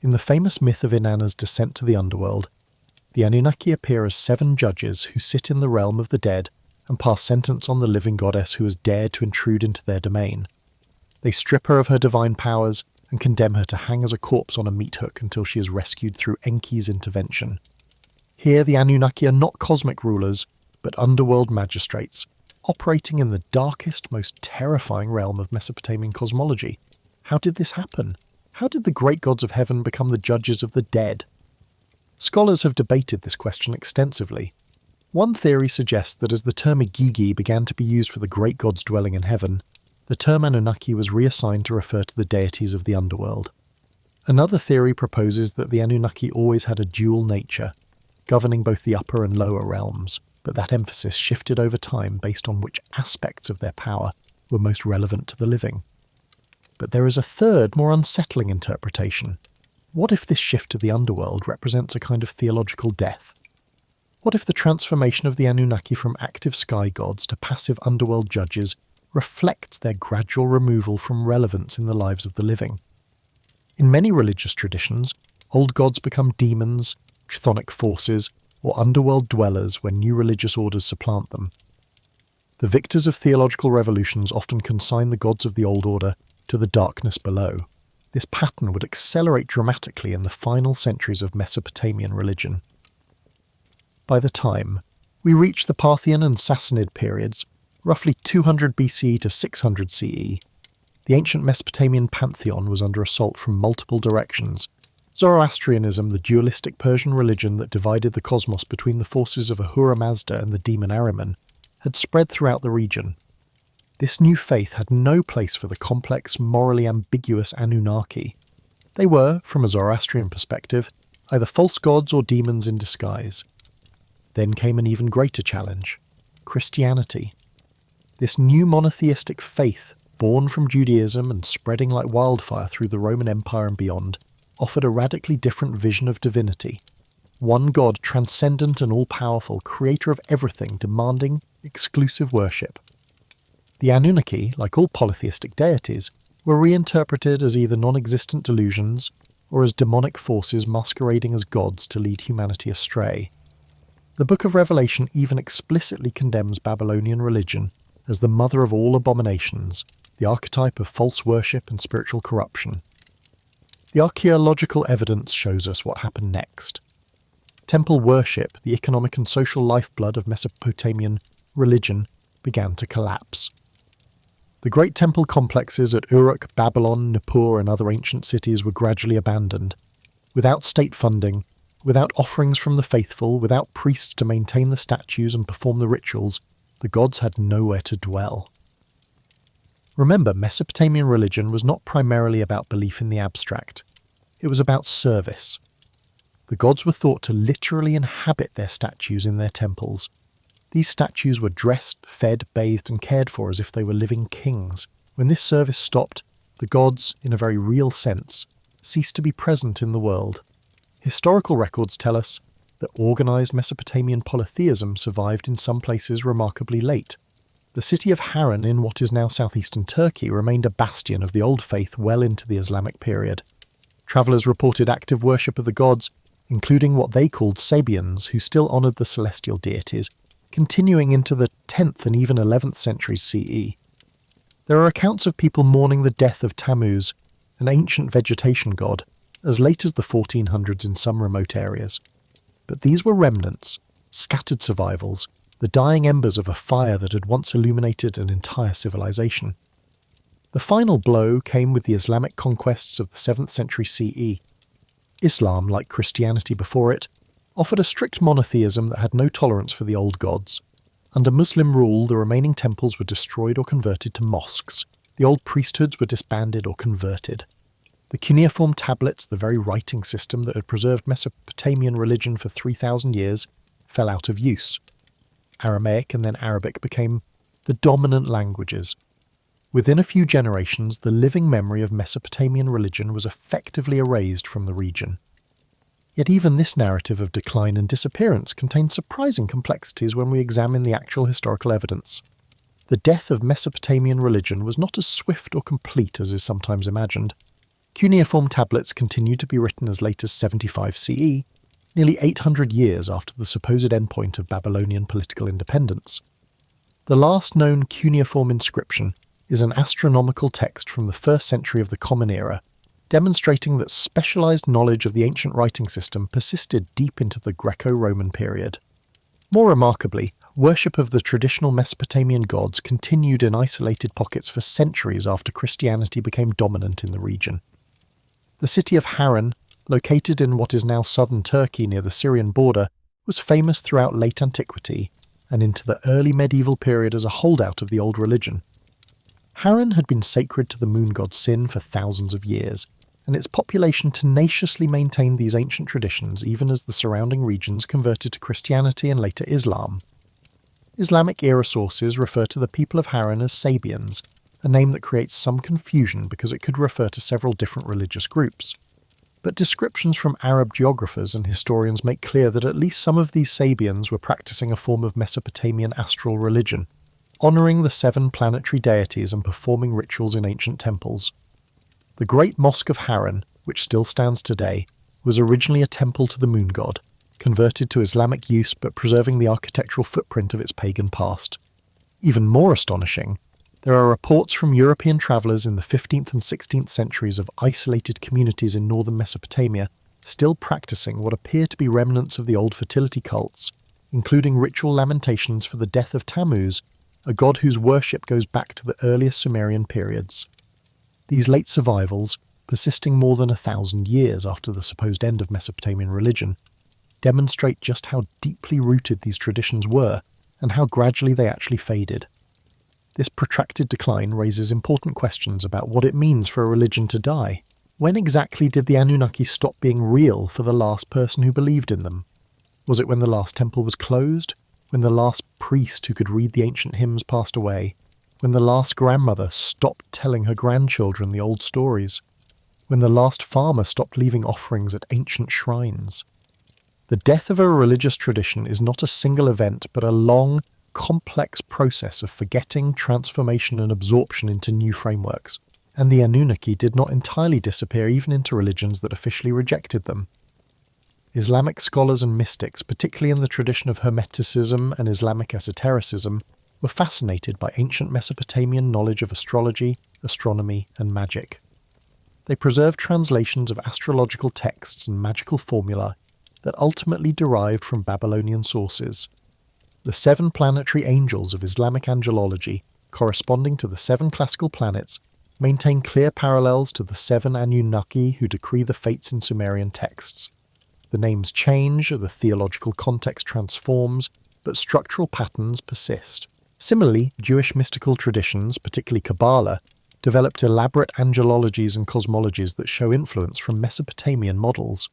In the famous myth of Inanna's descent to the underworld, the Anunnaki appear as 7 judges who sit in the realm of the dead and pass sentence on the living goddess who has dared to intrude into their domain. They strip her of her divine powers and condemn her to hang as a corpse on a meat hook until she is rescued through Enki's intervention. Here the Anunnaki are not cosmic rulers, but underworld magistrates, operating in the darkest, most terrifying realm of Mesopotamian cosmology. How did this happen? How did the great gods of heaven become the judges of the dead? Scholars have debated this question extensively. One theory suggests that as the term Igigi began to be used for the great gods dwelling in heaven, the term Anunnaki was reassigned to refer to the deities of the underworld. Another theory proposes that the Anunnaki always had a dual nature, governing both the upper and lower realms, but that emphasis shifted over time based on which aspects of their power were most relevant to the living. But there is a third, more unsettling interpretation. What if this shift to the underworld represents a kind of theological death? What if the transformation of the Anunnaki from active sky gods to passive underworld judges reflects their gradual removal from relevance in the lives of the living? In many religious traditions, old gods become demons, chthonic forces, or underworld dwellers when new religious orders supplant them. The victors of theological revolutions often consign the gods of the old order to the darkness below. This pattern would accelerate dramatically in the final centuries of Mesopotamian religion. By the time we reach the Parthian and Sassanid periods, roughly 200 BC to 600 CE, the ancient Mesopotamian pantheon was under assault from multiple directions. Zoroastrianism, the dualistic Persian religion that divided the cosmos between the forces of Ahura Mazda and the demon Ahriman, had spread throughout the region. This new faith had no place for the complex, morally ambiguous Anunnaki. They were, from a Zoroastrian perspective, either false gods or demons in disguise. Then came an even greater challenge: Christianity. This new monotheistic faith, born from Judaism and spreading like wildfire through the Roman Empire and beyond, offered a radically different vision of divinity. One God, transcendent and all-powerful, creator of everything, demanding exclusive worship. The Anunnaki, like all polytheistic deities, were reinterpreted as either non-existent delusions or as demonic forces masquerading as gods to lead humanity astray. The Book of Revelation even explicitly condemns Babylonian religion as the mother of all abominations, the archetype of false worship and spiritual corruption. The archaeological evidence shows us what happened next. Temple worship, the economic and social lifeblood of Mesopotamian religion, began to collapse. The great temple complexes at Uruk, Babylon, Nippur and other ancient cities were gradually abandoned. Without state funding, without offerings from the faithful, without priests to maintain the statues and perform the rituals, the gods had nowhere to dwell. Remember, Mesopotamian religion was not primarily about belief in the abstract. It was about service. The gods were thought to literally inhabit their statues in their temples. These statues were dressed, fed, bathed and cared for as if they were living kings. When this service stopped, the gods, in a very real sense, ceased to be present in the world. Historical records tell us that organised Mesopotamian polytheism survived in some places remarkably late. The city of Harran in what is now southeastern Turkey remained a bastion of the old faith well into the Islamic period. Travellers reported active worship of the gods, including what they called Sabians, who still honoured the celestial deities, continuing into the 10th and even 11th centuries CE. There are accounts of people mourning the death of Tammuz, an ancient vegetation god, as late as the 1400s in some remote areas. But these were remnants, scattered survivals, the dying embers of a fire that had once illuminated an entire civilization. The final blow came with the Islamic conquests of the 7th century CE. Islam, like Christianity before it, offered a strict monotheism that had no tolerance for the old gods. Under Muslim rule, the remaining temples were destroyed or converted to mosques. The old priesthoods were disbanded or converted. The cuneiform tablets, the very writing system that had preserved Mesopotamian religion for 3,000 years, fell out of use. Aramaic and then Arabic became the dominant languages. Within a few generations, the living memory of Mesopotamian religion was effectively erased from the region. Yet even this narrative of decline and disappearance contains surprising complexities when we examine the actual historical evidence. The death of Mesopotamian religion was not as swift or complete as is sometimes imagined. Cuneiform tablets continued to be written as late as 75 CE, nearly 800 years after the supposed endpoint of Babylonian political independence. The last known cuneiform inscription is an astronomical text from the 1st century of the Common Era, demonstrating that specialized knowledge of the ancient writing system persisted deep into the Greco-Roman period. More remarkably, worship of the traditional Mesopotamian gods continued in isolated pockets for centuries after Christianity became dominant in the region. The city of Harran, located in what is now southern Turkey near the Syrian border, was famous throughout late antiquity and into the early medieval period as a holdout of the old religion. Harran had been sacred to the moon god Sin for thousands of years, and its population tenaciously maintained these ancient traditions even as the surrounding regions converted to Christianity and later Islam. Islamic era sources refer to the people of Harran as Sabians, a name that creates some confusion because it could refer to several different religious groups. But descriptions from Arab geographers and historians make clear that at least some of these Sabians were practicing a form of Mesopotamian astral religion, honouring the 7 planetary deities and performing rituals in ancient temples. The Great Mosque of Harran, which still stands today, was originally a temple to the moon god, converted to Islamic use but preserving the architectural footprint of its pagan past. Even more astonishing, there are reports from European travellers in the 15th and 16th centuries of isolated communities in northern Mesopotamia still practicing what appear to be remnants of the old fertility cults, including ritual lamentations for the death of Tammuz, a god whose worship goes back to the earliest Sumerian periods. These late survivals, persisting more than 1,000 years after the supposed end of Mesopotamian religion, demonstrate just how deeply rooted these traditions were and how gradually they actually faded. This protracted decline raises important questions about what it means for a religion to die. When exactly did the Anunnaki stop being real for the last person who believed in them? Was it when the last temple was closed? When the last priest who could read the ancient hymns passed away? When the last grandmother stopped telling her grandchildren the old stories? When the last farmer stopped leaving offerings at ancient shrines? The death of a religious tradition is not a single event, but a long, complex process of forgetting, transformation and absorption into new frameworks. And the Anunnaki did not entirely disappear even into religions that officially rejected them. Islamic scholars and mystics, particularly in the tradition of Hermeticism and Islamic esotericism, were fascinated by ancient Mesopotamian knowledge of astrology, astronomy, and magic. They preserved translations of astrological texts and magical formulae that ultimately derived from Babylonian sources. The 7 planetary angels of Islamic angelology, corresponding to the 7 classical planets, maintain clear parallels to the 7 Anunnaki who decree the fates in Sumerian texts. The names change, the theological context transforms, but structural patterns persist. Similarly, Jewish mystical traditions, particularly Kabbalah, developed elaborate angelologies and cosmologies that show influence from Mesopotamian models.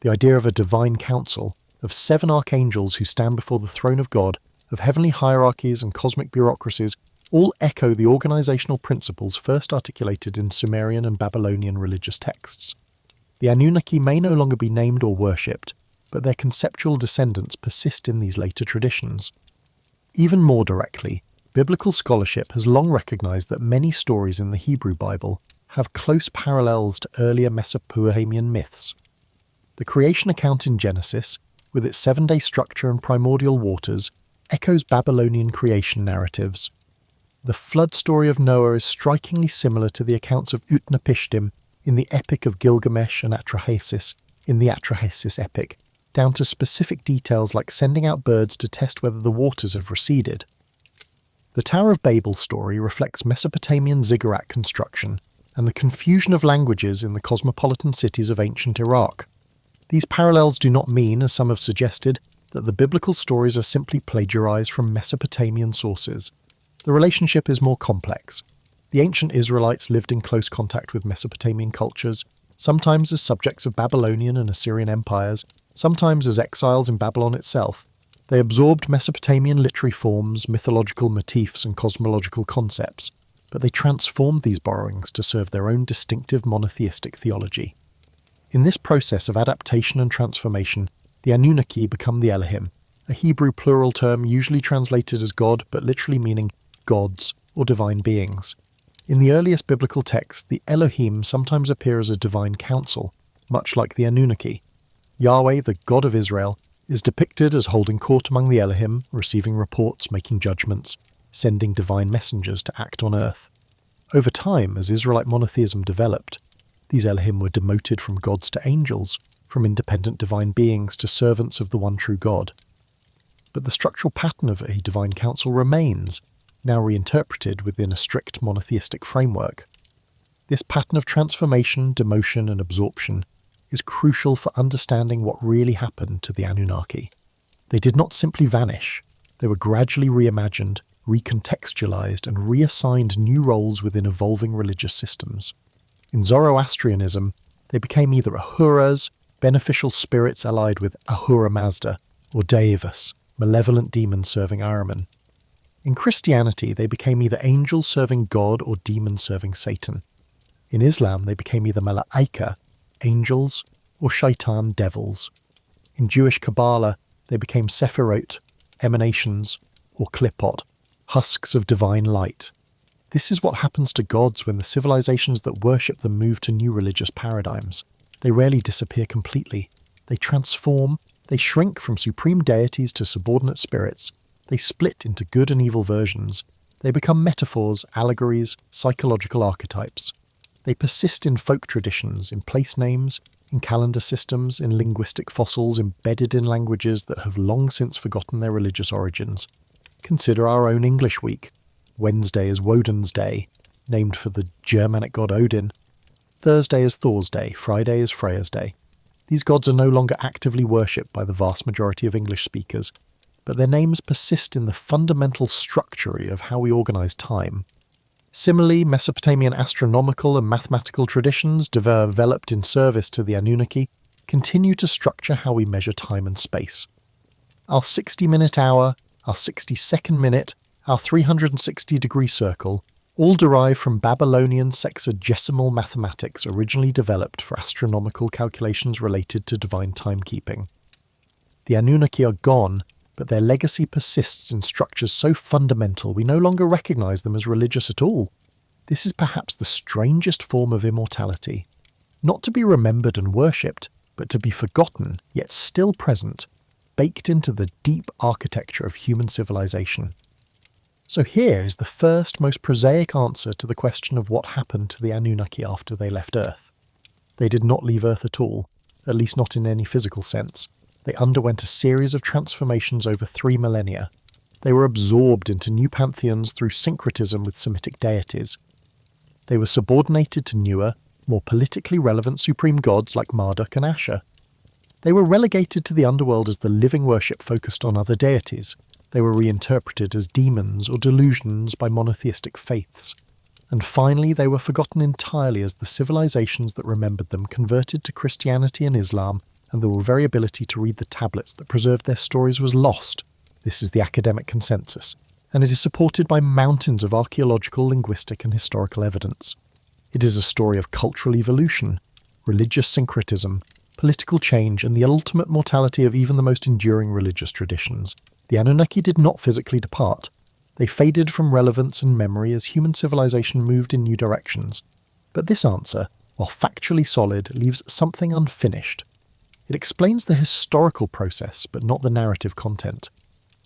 The idea of a divine council, of 7 archangels who stand before the throne of God, of heavenly hierarchies and cosmic bureaucracies, all echo the organizational principles first articulated in Sumerian and Babylonian religious texts. The Anunnaki may no longer be named or worshipped, but their conceptual descendants persist in these later traditions. Even more directly, biblical scholarship has long recognized that many stories in the Hebrew Bible have close parallels to earlier Mesopotamian myths. The creation account in Genesis, with its 7-day structure and primordial waters, echoes Babylonian creation narratives. The flood story of Noah is strikingly similar to the accounts of Utnapishtim in the Epic of Gilgamesh and Atrahasis in the Atrahasis epic, down to specific details like sending out birds to test whether the waters have receded. The Tower of Babel story reflects Mesopotamian ziggurat construction and the confusion of languages in the cosmopolitan cities of ancient Iraq. These parallels do not mean, as some have suggested, that the biblical stories are simply plagiarized from Mesopotamian sources. The relationship is more complex. The ancient Israelites lived in close contact with Mesopotamian cultures, sometimes as subjects of Babylonian and Assyrian empires, sometimes as exiles in Babylon itself. They absorbed Mesopotamian literary forms, mythological motifs, and cosmological concepts, but they transformed these borrowings to serve their own distinctive monotheistic theology. In this process of adaptation and transformation, the Anunnaki become the Elohim, a Hebrew plural term usually translated as God but literally meaning gods or divine beings. In the earliest biblical texts, the Elohim sometimes appear as a divine council, much like the Anunnaki. Yahweh, the God of Israel, is depicted as holding court among the Elohim, receiving reports, making judgments, sending divine messengers to act on earth. Over time, as Israelite monotheism developed, these Elohim were demoted from gods to angels, from independent divine beings to servants of the one true God. But the structural pattern of a divine council remains, now reinterpreted within a strict monotheistic framework. This pattern of transformation, demotion, and absorption is crucial for understanding what really happened to the Anunnaki. They did not simply vanish, they were gradually reimagined, recontextualized, and reassigned new roles within evolving religious systems. In Zoroastrianism, they became either Ahuras, beneficial spirits allied with Ahura Mazda, or Devas, malevolent demons serving Ahriman. In Christianity, they became either angels serving God or demons serving Satan. In Islam, they became either Malaika, angels, or Shaitan, devils. In Jewish Kabbalah, they became Sephirot, emanations, or Klipot, husks of divine light. This is what happens to gods when the civilizations that worship them move to new religious paradigms. They rarely disappear completely. They transform, they shrink from supreme deities to subordinate spirits, they split into good and evil versions, they become metaphors, allegories, psychological archetypes. They persist in folk traditions, in place names, in calendar systems, in linguistic fossils embedded in languages that have long since forgotten their religious origins. Consider our own English week. Wednesday is Woden's Day, named for the Germanic god Odin. Thursday is Thor's Day, Friday is Freya's Day. These gods are no longer actively worshipped by the vast majority of English speakers, but their names persist in the fundamental structure of how we organise time. Similarly, Mesopotamian astronomical and mathematical traditions, developed in service to the Anunnaki, continue to structure how we measure time and space. Our 60-minute hour, our 60-second minute, our 360-degree circle, all derive from Babylonian sexagesimal mathematics originally developed for astronomical calculations related to divine timekeeping. The Anunnaki are gone, but their legacy persists in structures so fundamental we no longer recognise them as religious at all. This is perhaps the strangest form of immortality. Not to be remembered and worshipped, but to be forgotten, yet still present, baked into the deep architecture of human civilization. So here is the first, most prosaic answer to the question of what happened to the Anunnaki after they left Earth. They did not leave Earth at all, at least not in any physical sense. They underwent a series of transformations over 3 millennia. They were absorbed into new pantheons through syncretism with Semitic deities. They were subordinated to newer, more politically relevant supreme gods like Marduk and Asher. They were relegated to the underworld as the living worship focused on other deities. They were reinterpreted as demons or delusions by monotheistic faiths. And finally, they were forgotten entirely as the civilizations that remembered them converted to Christianity and Islam, and the very ability to read the tablets that preserved their stories was lost. This is the academic consensus, and it is supported by mountains of archaeological, linguistic, and historical evidence. It is a story of cultural evolution, religious syncretism, political change, and the ultimate mortality of even the most enduring religious traditions. The Anunnaki did not physically depart. They faded from relevance and memory as human civilization moved in new directions. But this answer, while factually solid, leaves something unfinished. It explains the historical process, but not the narrative content.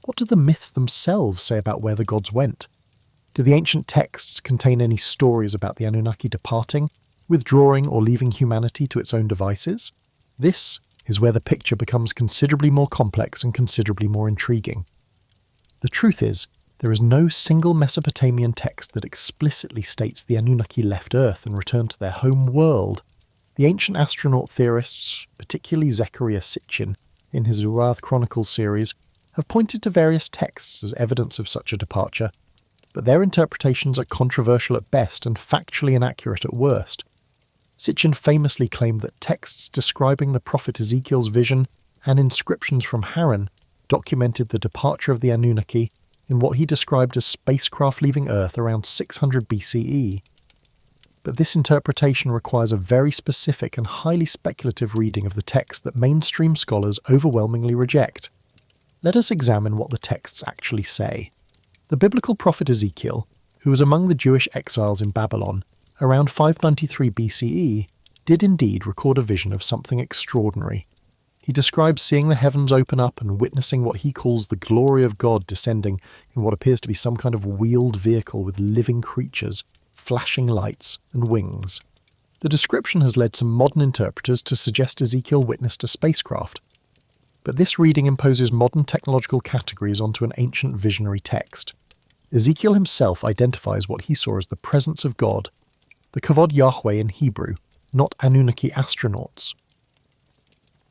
What do the myths themselves say about where the gods went? Do the ancient texts contain any stories about the Anunnaki departing, withdrawing, or leaving humanity to its own devices? This is where the picture becomes considerably more complex and considerably more intriguing. The truth is, there is no single Mesopotamian text that explicitly states the Anunnaki left Earth and returned to their home world. The ancient astronaut theorists, particularly Zecharia Sitchin in his Uruk Chronicles series, have pointed to various texts as evidence of such a departure. but their interpretations are controversial at best and factually inaccurate at worst. Sitchin famously claimed that texts describing the prophet Ezekiel's vision and inscriptions from Haran documented the departure of the Anunnaki in what he described as spacecraft leaving Earth around 600 BCE. But this interpretation requires a very specific and highly speculative reading of the text that mainstream scholars overwhelmingly reject. Let us examine what the texts actually say. The biblical prophet Ezekiel, who was among the Jewish exiles in Babylon around 593 BCE, did indeed record a vision of something extraordinary. He describes seeing the heavens open up and witnessing what he calls the glory of God descending in what appears to be some kind of wheeled vehicle with living creatures, flashing lights, and wings. The description has led some modern interpreters to suggest Ezekiel witnessed a spacecraft. But this reading imposes modern technological categories onto an ancient visionary text. Ezekiel himself identifies what he saw as the presence of God, the Kavod Yahweh in Hebrew, not Anunnaki astronauts.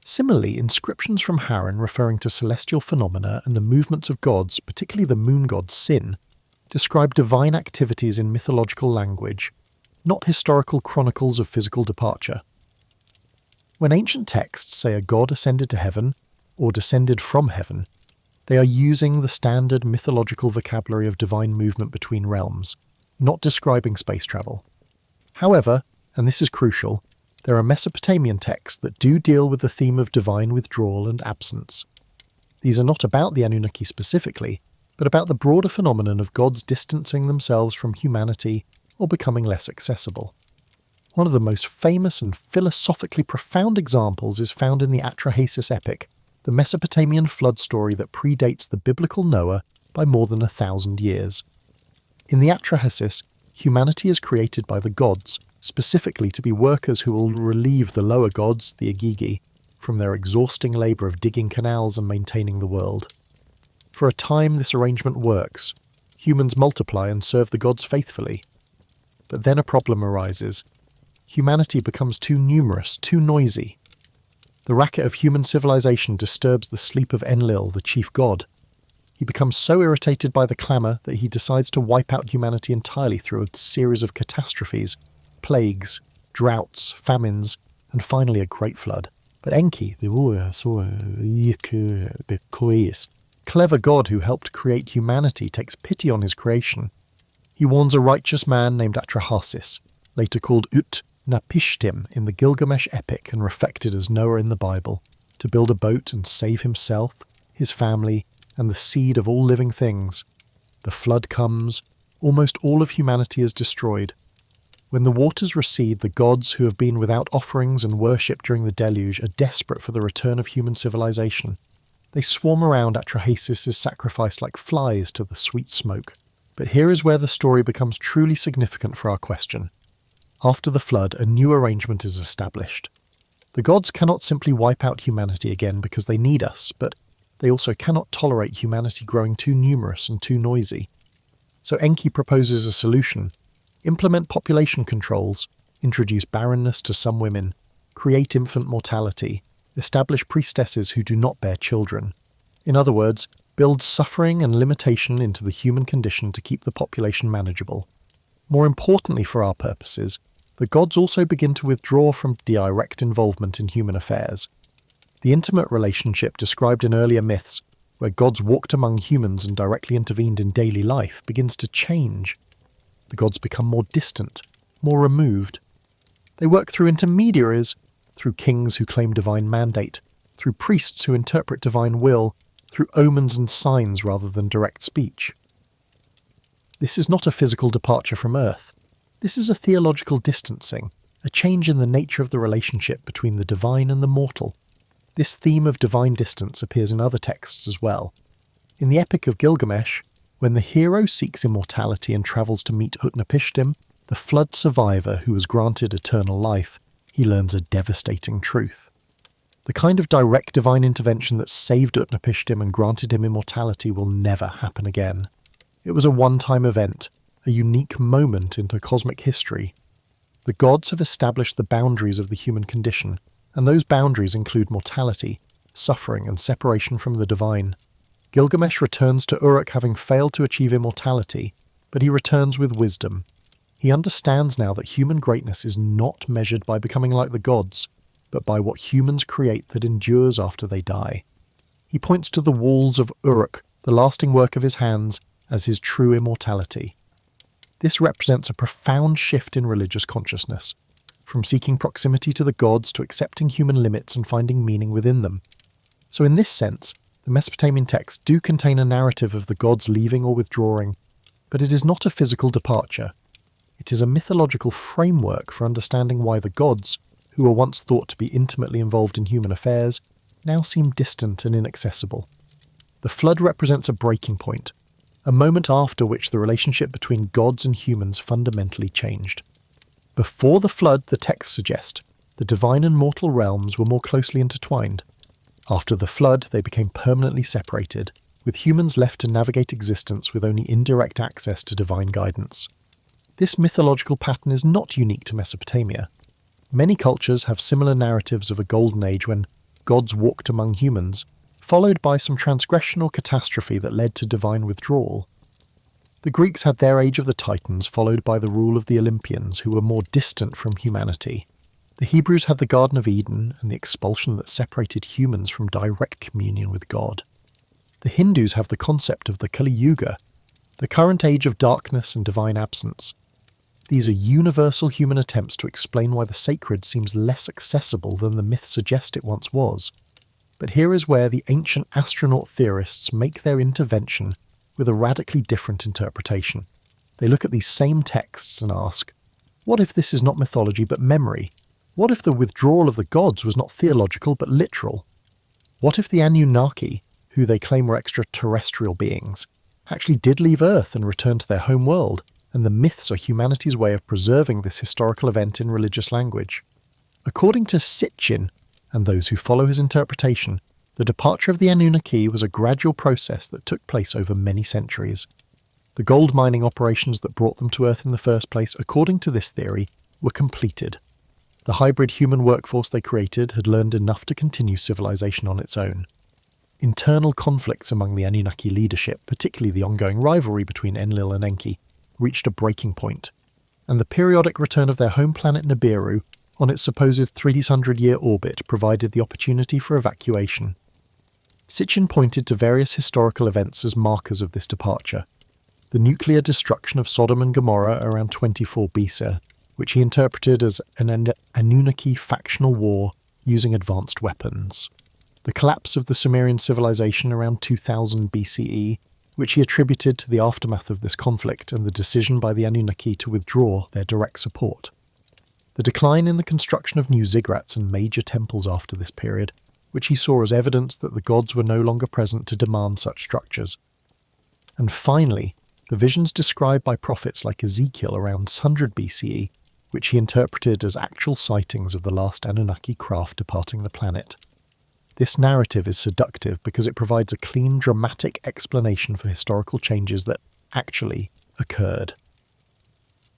Similarly, inscriptions from Haran referring to celestial phenomena and the movements of gods, particularly the moon god Sin, describe divine activities in mythological language, not historical chronicles of physical departure. When ancient texts say a god ascended to heaven, or descended from heaven, they are using the standard mythological vocabulary of divine movement between realms, not describing space travel. However, and this is crucial, there are Mesopotamian texts that do deal with the theme of divine withdrawal and absence. These are not about the Anunnaki specifically, but about the broader phenomenon of gods distancing themselves from humanity or becoming less accessible. One of the most famous and philosophically profound examples is found in the Atrahasis epic, the Mesopotamian flood story that predates the biblical Noah by more than 1,000 years. In the Atrahasis, humanity is created by the gods, specifically to be workers who will relieve the lower gods, the Agigi, from their exhausting labour of digging canals and maintaining the world. For a time this arrangement works. Humans multiply and serve the gods faithfully. But then a problem arises. Humanity becomes too numerous, too noisy. The racket of human civilization disturbs the sleep of Enlil, the chief god. He becomes so irritated by the clamour that he decides to wipe out humanity entirely through a series of catastrophes, plagues, droughts, famines, and finally a great flood. But Enki, the clever god who helped create humanity, takes pity on his creation. He warns a righteous man named Atrahasis, later called Ut-Napishtim in the Gilgamesh epic and reflected as Noah in the Bible, to build a boat and save himself, his family, and the seed of all living things. The flood comes, almost all of humanity is destroyed. When the waters recede, the gods who have been without offerings and worship during the deluge are desperate for the return of human civilization. They swarm around Atrahasis' sacrifice like flies to the sweet smoke. But here is where the story becomes truly significant for our question. After the flood, a new arrangement is established. The gods cannot simply wipe out humanity again because they need us, but they also cannot tolerate humanity growing too numerous and too noisy. So Enki proposes a solution. Implement population controls, introduce barrenness to some women, create infant mortality, establish priestesses who do not bear children. In other words, build suffering and limitation into the human condition to keep the population manageable. More importantly for our purposes, the gods also begin to withdraw from direct involvement in human affairs. The intimate relationship described in earlier myths, where gods walked among humans and directly intervened in daily life, begins to change. The gods become more distant, more removed. They work through intermediaries, through kings who claim divine mandate, through priests who interpret divine will, through omens and signs rather than direct speech. This is not a physical departure from Earth. This is a theological distancing, a change in the nature of the relationship between the divine and the mortal. This theme of divine distance appears in other texts as well. In the Epic of Gilgamesh, when the hero seeks immortality and travels to meet Utnapishtim, the flood survivor who was granted eternal life, he learns a devastating truth. The kind of direct divine intervention that saved Utnapishtim and granted him immortality will never happen again. It was a one-time event, a unique moment into cosmic history. The gods have established the boundaries of the human condition, and those boundaries include mortality, suffering, and separation from the divine. Gilgamesh returns to Uruk having failed to achieve immortality, but he returns with wisdom. He understands now that human greatness is not measured by becoming like the gods, but by what humans create that endures after they die. He points to the walls of Uruk, the lasting work of his hands, as his true immortality. This represents a profound shift in religious consciousness, from seeking proximity to the gods to accepting human limits and finding meaning within them. So in this sense, the Mesopotamian texts do contain a narrative of the gods leaving or withdrawing, but it is not a physical departure. It is a mythological framework for understanding why the gods, who were once thought to be intimately involved in human affairs, now seem distant and inaccessible. The flood represents a breaking point, a moment after which the relationship between gods and humans fundamentally changed. Before the flood, the texts suggest, the divine and mortal realms were more closely intertwined. After the flood, they became permanently separated, with humans left to navigate existence with only indirect access to divine guidance. This mythological pattern is not unique to Mesopotamia. Many cultures have similar narratives of a golden age when gods walked among humans, followed by some transgression or catastrophe that led to divine withdrawal. The Greeks had their age of the Titans, followed by the rule of the Olympians, who were more distant from humanity. The Hebrews had the Garden of Eden and the expulsion that separated humans from direct communion with God. The Hindus have the concept of the Kali Yuga, the current age of darkness and divine absence. These are universal human attempts to explain why the sacred seems less accessible than the myths suggest it once was. But here is where the ancient astronaut theorists make their intervention with a radically different interpretation. They look at these same texts and ask, what if this is not mythology but memory? What if the withdrawal of the gods was not theological but literal? What if the Anunnaki, who they claim were extraterrestrial beings, actually did leave Earth and return to their home world, and the myths are humanity's way of preserving this historical event in religious language? According to Sitchin, and those who follow his interpretation, the departure of the Anunnaki was a gradual process that took place over many centuries. The gold mining operations that brought them to Earth in the first place, according to this theory, were completed. The hybrid human workforce they created had learned enough to continue civilization on its own. Internal conflicts among the Anunnaki leadership, particularly the ongoing rivalry between Enlil and Enki, reached a breaking point, and the periodic return of their home planet Nibiru on its supposed 300-year orbit provided the opportunity for evacuation. Sitchin pointed to various historical events as markers of this departure. The nuclear destruction of Sodom and Gomorrah around 24 BC, which he interpreted as an Anunnaki factional war using advanced weapons. The collapse of the Sumerian civilization around 2000 BCE, which he attributed to the aftermath of this conflict and the decision by the Anunnaki to withdraw their direct support. The decline in the construction of new ziggurats and major temples after this period, which he saw as evidence that the gods were no longer present to demand such structures. And finally, the visions described by prophets like Ezekiel around 100 BCE, which he interpreted as actual sightings of the last Anunnaki craft departing the planet. This narrative is seductive because it provides a clean, dramatic explanation for historical changes that actually occurred.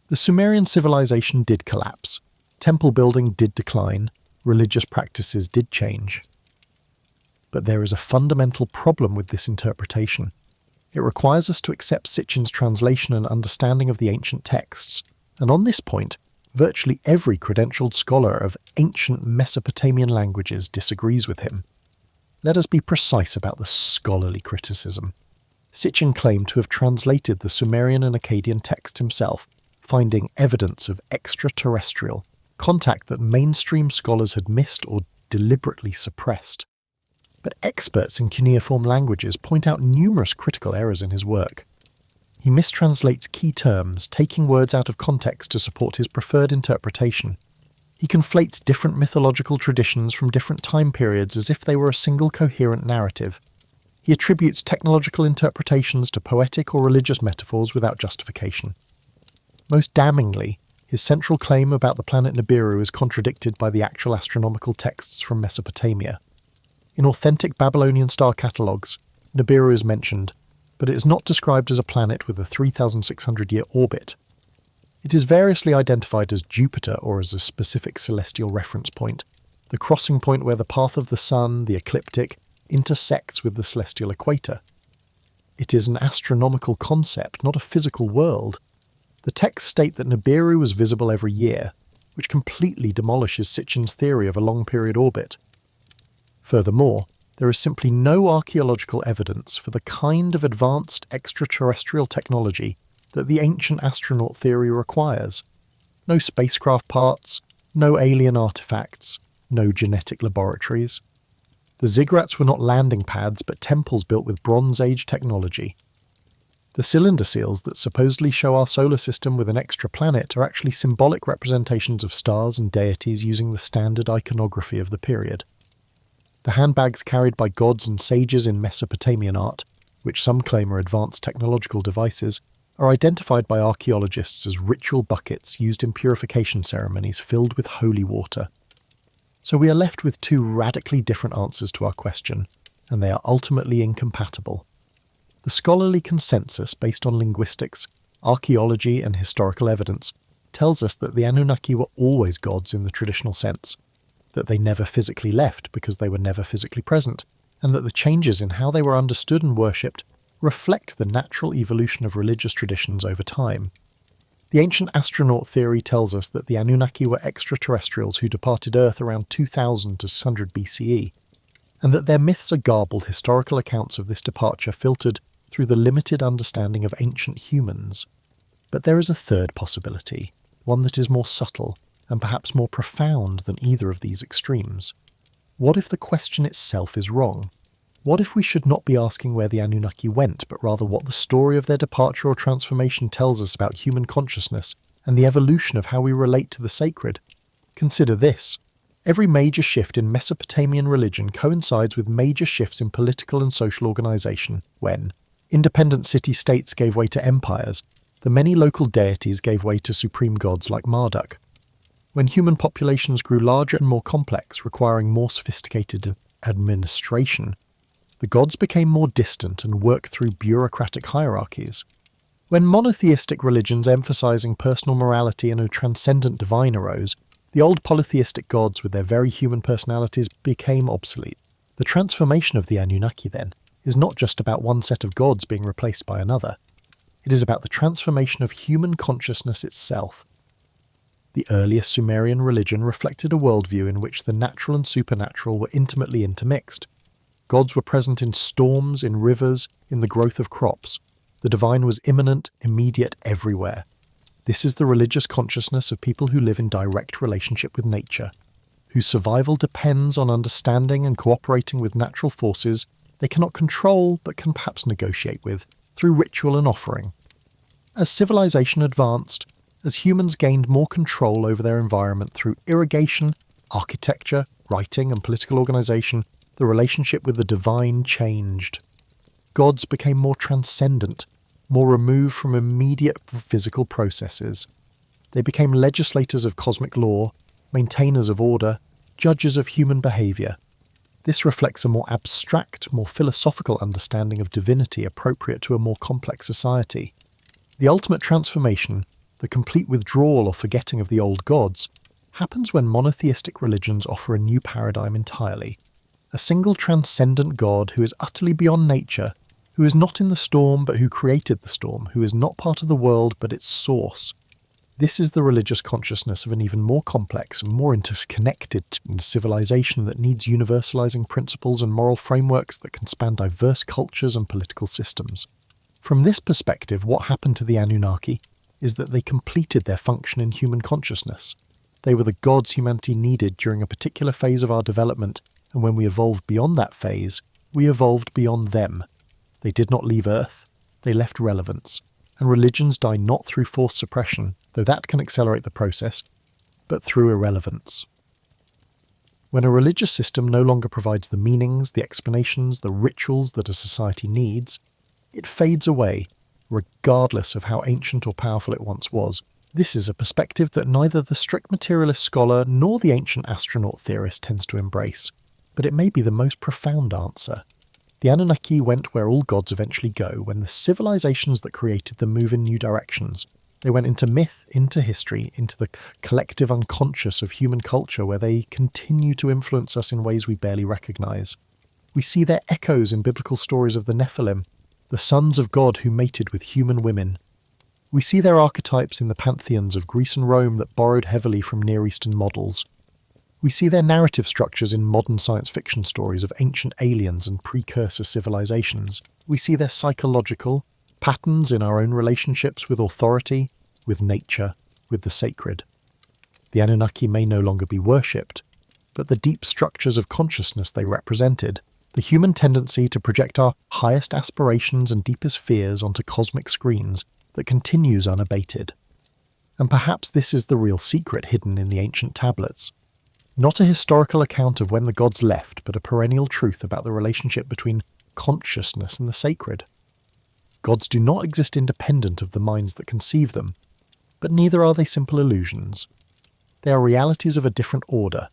The Sumerian civilization did collapse. Temple building did decline, religious practices did change. But there is a fundamental problem with this interpretation. It requires us to accept Sitchin's translation and understanding of the ancient texts, and on this point, virtually every credentialed scholar of ancient Mesopotamian languages disagrees with him. Let us be precise about the scholarly criticism. Sitchin claimed to have translated the Sumerian and Akkadian text himself, finding evidence of extraterrestrial contact that mainstream scholars had missed or deliberately suppressed. But experts in cuneiform languages point out numerous critical errors in his work. He mistranslates key terms, taking words out of context to support his preferred interpretation. He conflates different mythological traditions from different time periods as if they were a single coherent narrative. He attributes technological interpretations to poetic or religious metaphors without justification. Most damningly, his central claim about the planet Nibiru is contradicted by the actual astronomical texts from Mesopotamia. In authentic Babylonian star catalogues, Nibiru is mentioned, but it is not described as a planet with a 3,600-year orbit. It is variously identified as Jupiter or as a specific celestial reference point, the crossing point where the path of the sun, the ecliptic, intersects with the celestial equator. It is an astronomical concept, not a physical world. The texts state that Nibiru was visible every year, which completely demolishes Sitchin's theory of a long-period orbit. Furthermore, there is simply no archaeological evidence for the kind of advanced extraterrestrial technology that the ancient astronaut theory requires. No spacecraft parts, no alien artifacts, no genetic laboratories. The ziggurats were not landing pads but temples built with Bronze Age technology. The cylinder seals that supposedly show our solar system with an extra planet are actually symbolic representations of stars and deities using the standard iconography of the period. The handbags carried by gods and sages in Mesopotamian art, which some claim are advanced technological devices, are identified by archaeologists as ritual buckets used in purification ceremonies filled with holy water. So we are left with two radically different answers to our question, and they are ultimately incompatible. The scholarly consensus based on linguistics, archaeology and historical evidence tells us that the Anunnaki were always gods in the traditional sense, that they never physically left because they were never physically present, and that the changes in how they were understood and worshipped reflect the natural evolution of religious traditions over time. The ancient astronaut theory tells us that the Anunnaki were extraterrestrials who departed Earth around 2000 to 600 BCE, and that their myths are garbled historical accounts of this departure filtered through the limited understanding of ancient humans. But there is a third possibility, one that is more subtle and perhaps more profound than either of these extremes. What if the question itself is wrong? What if we should not be asking where the Anunnaki went, but rather what the story of their departure or transformation tells us about human consciousness and the evolution of how we relate to the sacred? Consider this. Every major shift in Mesopotamian religion coincides with major shifts in political and social organization when independent city-states gave way to empires, the many local deities gave way to supreme gods like Marduk. When human populations grew larger and more complex, requiring more sophisticated administration, the gods became more distant and worked through bureaucratic hierarchies. When monotheistic religions emphasizing personal morality and a transcendent divine arose, the old polytheistic gods with their very human personalities became obsolete. The transformation of the Anunnaki, then, is not just about one set of gods being replaced by another. It is about the transformation of human consciousness itself. The earliest Sumerian religion reflected a worldview in which the natural and supernatural were intimately intermixed. Gods were present in storms, in rivers, in the growth of crops. The divine was immanent, immediate, everywhere. This is the religious consciousness of people who live in direct relationship with nature, whose survival depends on understanding and cooperating with natural forces they cannot control but can perhaps negotiate with, through ritual and offering. As civilization advanced, as humans gained more control over their environment through irrigation, architecture, writing and political organization, the relationship with the divine changed. Gods became more transcendent, more removed from immediate physical processes. They became legislators of cosmic law, maintainers of order, judges of human behavior. This reflects a more abstract, more philosophical understanding of divinity appropriate to a more complex society. The ultimate transformation, the complete withdrawal or forgetting of the old gods, happens when monotheistic religions offer a new paradigm entirely. A single transcendent God who is utterly beyond nature, who is not in the storm but who created the storm, who is not part of the world but its source. This is the religious consciousness of an even more complex and more interconnected civilization that needs universalizing principles and moral frameworks that can span diverse cultures and political systems. From this perspective, what happened to the Anunnaki is that they completed their function in human consciousness. They were the gods humanity needed during a particular phase of our development, and when we evolved beyond that phase, we evolved beyond them. They did not leave Earth, they left relevance, and religions die not through forced suppression, though that can accelerate the process, but through irrelevance. When a religious system no longer provides the meanings, the explanations, the rituals that a society needs, it fades away, regardless of how ancient or powerful it once was. This is a perspective that neither the strict materialist scholar nor the ancient astronaut theorist tends to embrace, but it may be the most profound answer. The Anunnaki went where all gods eventually go when the civilizations that created them move in new directions. They went into myth, into history, into the collective unconscious of human culture where they continue to influence us in ways we barely recognize. We see their echoes in biblical stories of the Nephilim, the sons of God who mated with human women. We see their archetypes in the pantheons of Greece and Rome that borrowed heavily from Near Eastern models. We see their narrative structures in modern science fiction stories of ancient aliens and precursor civilizations. We see their psychological patterns in our own relationships with authority, with nature, with the sacred. The Anunnaki may no longer be worshipped, but the deep structures of consciousness they represented, the human tendency to project our highest aspirations and deepest fears onto cosmic screens, that continues unabated. And perhaps this is the real secret hidden in the ancient tablets. Not a historical account of when the gods left, but a perennial truth about the relationship between consciousness and the sacred. Gods do not exist independent of the minds that conceive them, but neither are they simple illusions. They are realities of a different order,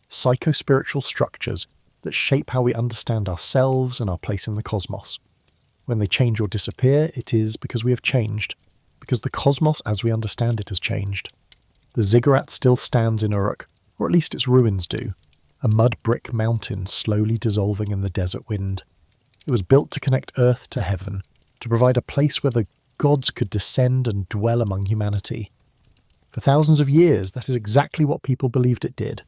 psycho-spiritual structures that shape how we understand ourselves and our place in the cosmos. When they change or disappear, it is because we have changed, because the cosmos as we understand it has changed. The ziggurat still stands in Uruk, or at least its ruins do, a mud-brick mountain slowly dissolving in the desert wind. It was built to connect earth to heaven, to provide a place where the gods could descend and dwell among humanity. For thousands of years, that is exactly what people believed it did.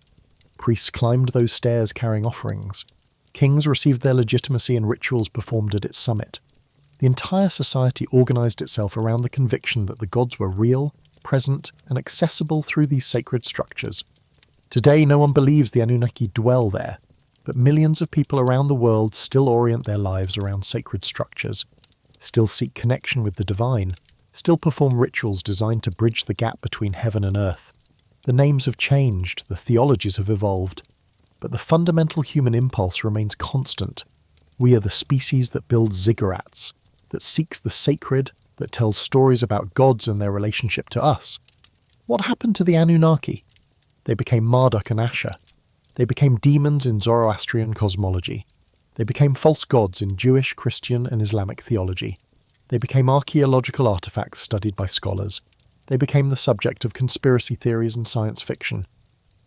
Priests climbed those stairs carrying offerings. Kings received their legitimacy in rituals performed at its summit. The entire society organized itself around the conviction that the gods were real, present, and accessible through these sacred structures. Today, no one believes the Anunnaki dwell there, but millions of people around the world still orient their lives around sacred structures, still seek connection with the divine, still perform rituals designed to bridge the gap between heaven and earth. The names have changed, the theologies have evolved, but the fundamental human impulse remains constant. We are the species that builds ziggurats, that seeks the sacred, that tells stories about gods and their relationship to us. What happened to the Anunnaki? They became Marduk and Asher. They became demons in Zoroastrian cosmology. They became false gods in Jewish, Christian, and Islamic theology. They became archaeological artifacts studied by scholars. They became the subject of conspiracy theories and science fiction.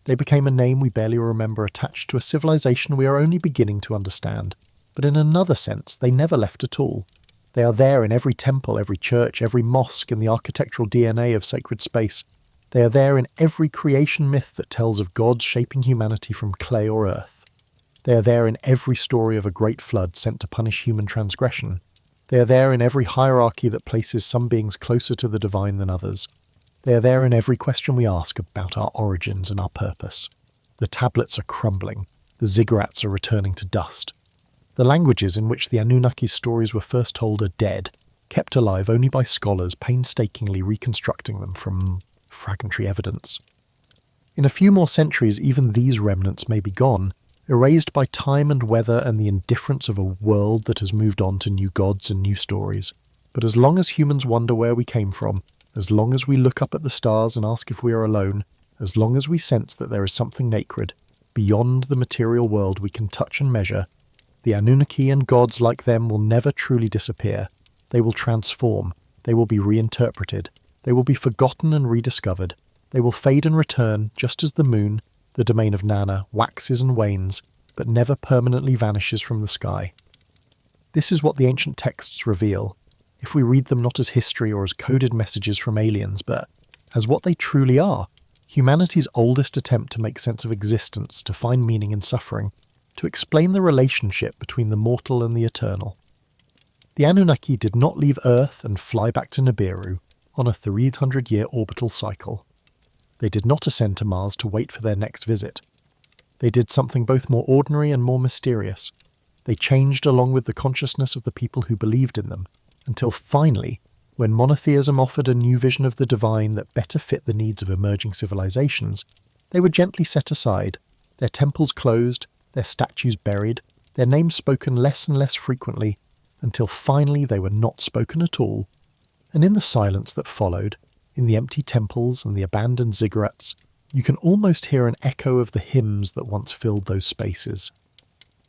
They became a name we barely remember attached to a civilization we are only beginning to understand. But in another sense, they never left at all. They are there in every temple, every church, every mosque, in the architectural DNA of sacred space. They are there in every creation myth that tells of gods shaping humanity from clay or earth. They are there in every story of a great flood sent to punish human transgression. They are there in every hierarchy that places some beings closer to the divine than others. They are there in every question we ask about our origins and our purpose. The tablets are crumbling. The ziggurats are returning to dust. The languages in which the Anunnaki's stories were first told are dead, kept alive only by scholars painstakingly reconstructing them from fragmentary evidence. In a few more centuries, even these remnants may be gone, erased by time and weather and the indifference of a world that has moved on to new gods and new stories. But as long as humans wonder where we came from, as long as we look up at the stars and ask if we are alone, as long as we sense that there is something sacred, beyond the material world we can touch and measure, the Anunnaki and gods like them will never truly disappear. They will transform. They will be reinterpreted. They will be forgotten and rediscovered. They will fade and return, just as the moon, the domain of Nana, waxes and wanes, but never permanently vanishes from the sky. This is what the ancient texts reveal, if we read them not as history or as coded messages from aliens, but as what they truly are, humanity's oldest attempt to make sense of existence, to find meaning in suffering, to explain the relationship between the mortal and the eternal. The Anunnaki did not leave Earth and fly back to Nibiru on a 300-year orbital cycle. They did not ascend to Mars to wait for their next visit. They did something both more ordinary and more mysterious. They changed along with the consciousness of the people who believed in them, until finally, when monotheism offered a new vision of the divine that better fit the needs of emerging civilizations, they were gently set aside, their temples closed, their statues buried, their names spoken less and less frequently, until finally they were not spoken at all. And in the silence that followed, in the empty temples and the abandoned ziggurats, you can almost hear an echo of the hymns that once filled those spaces.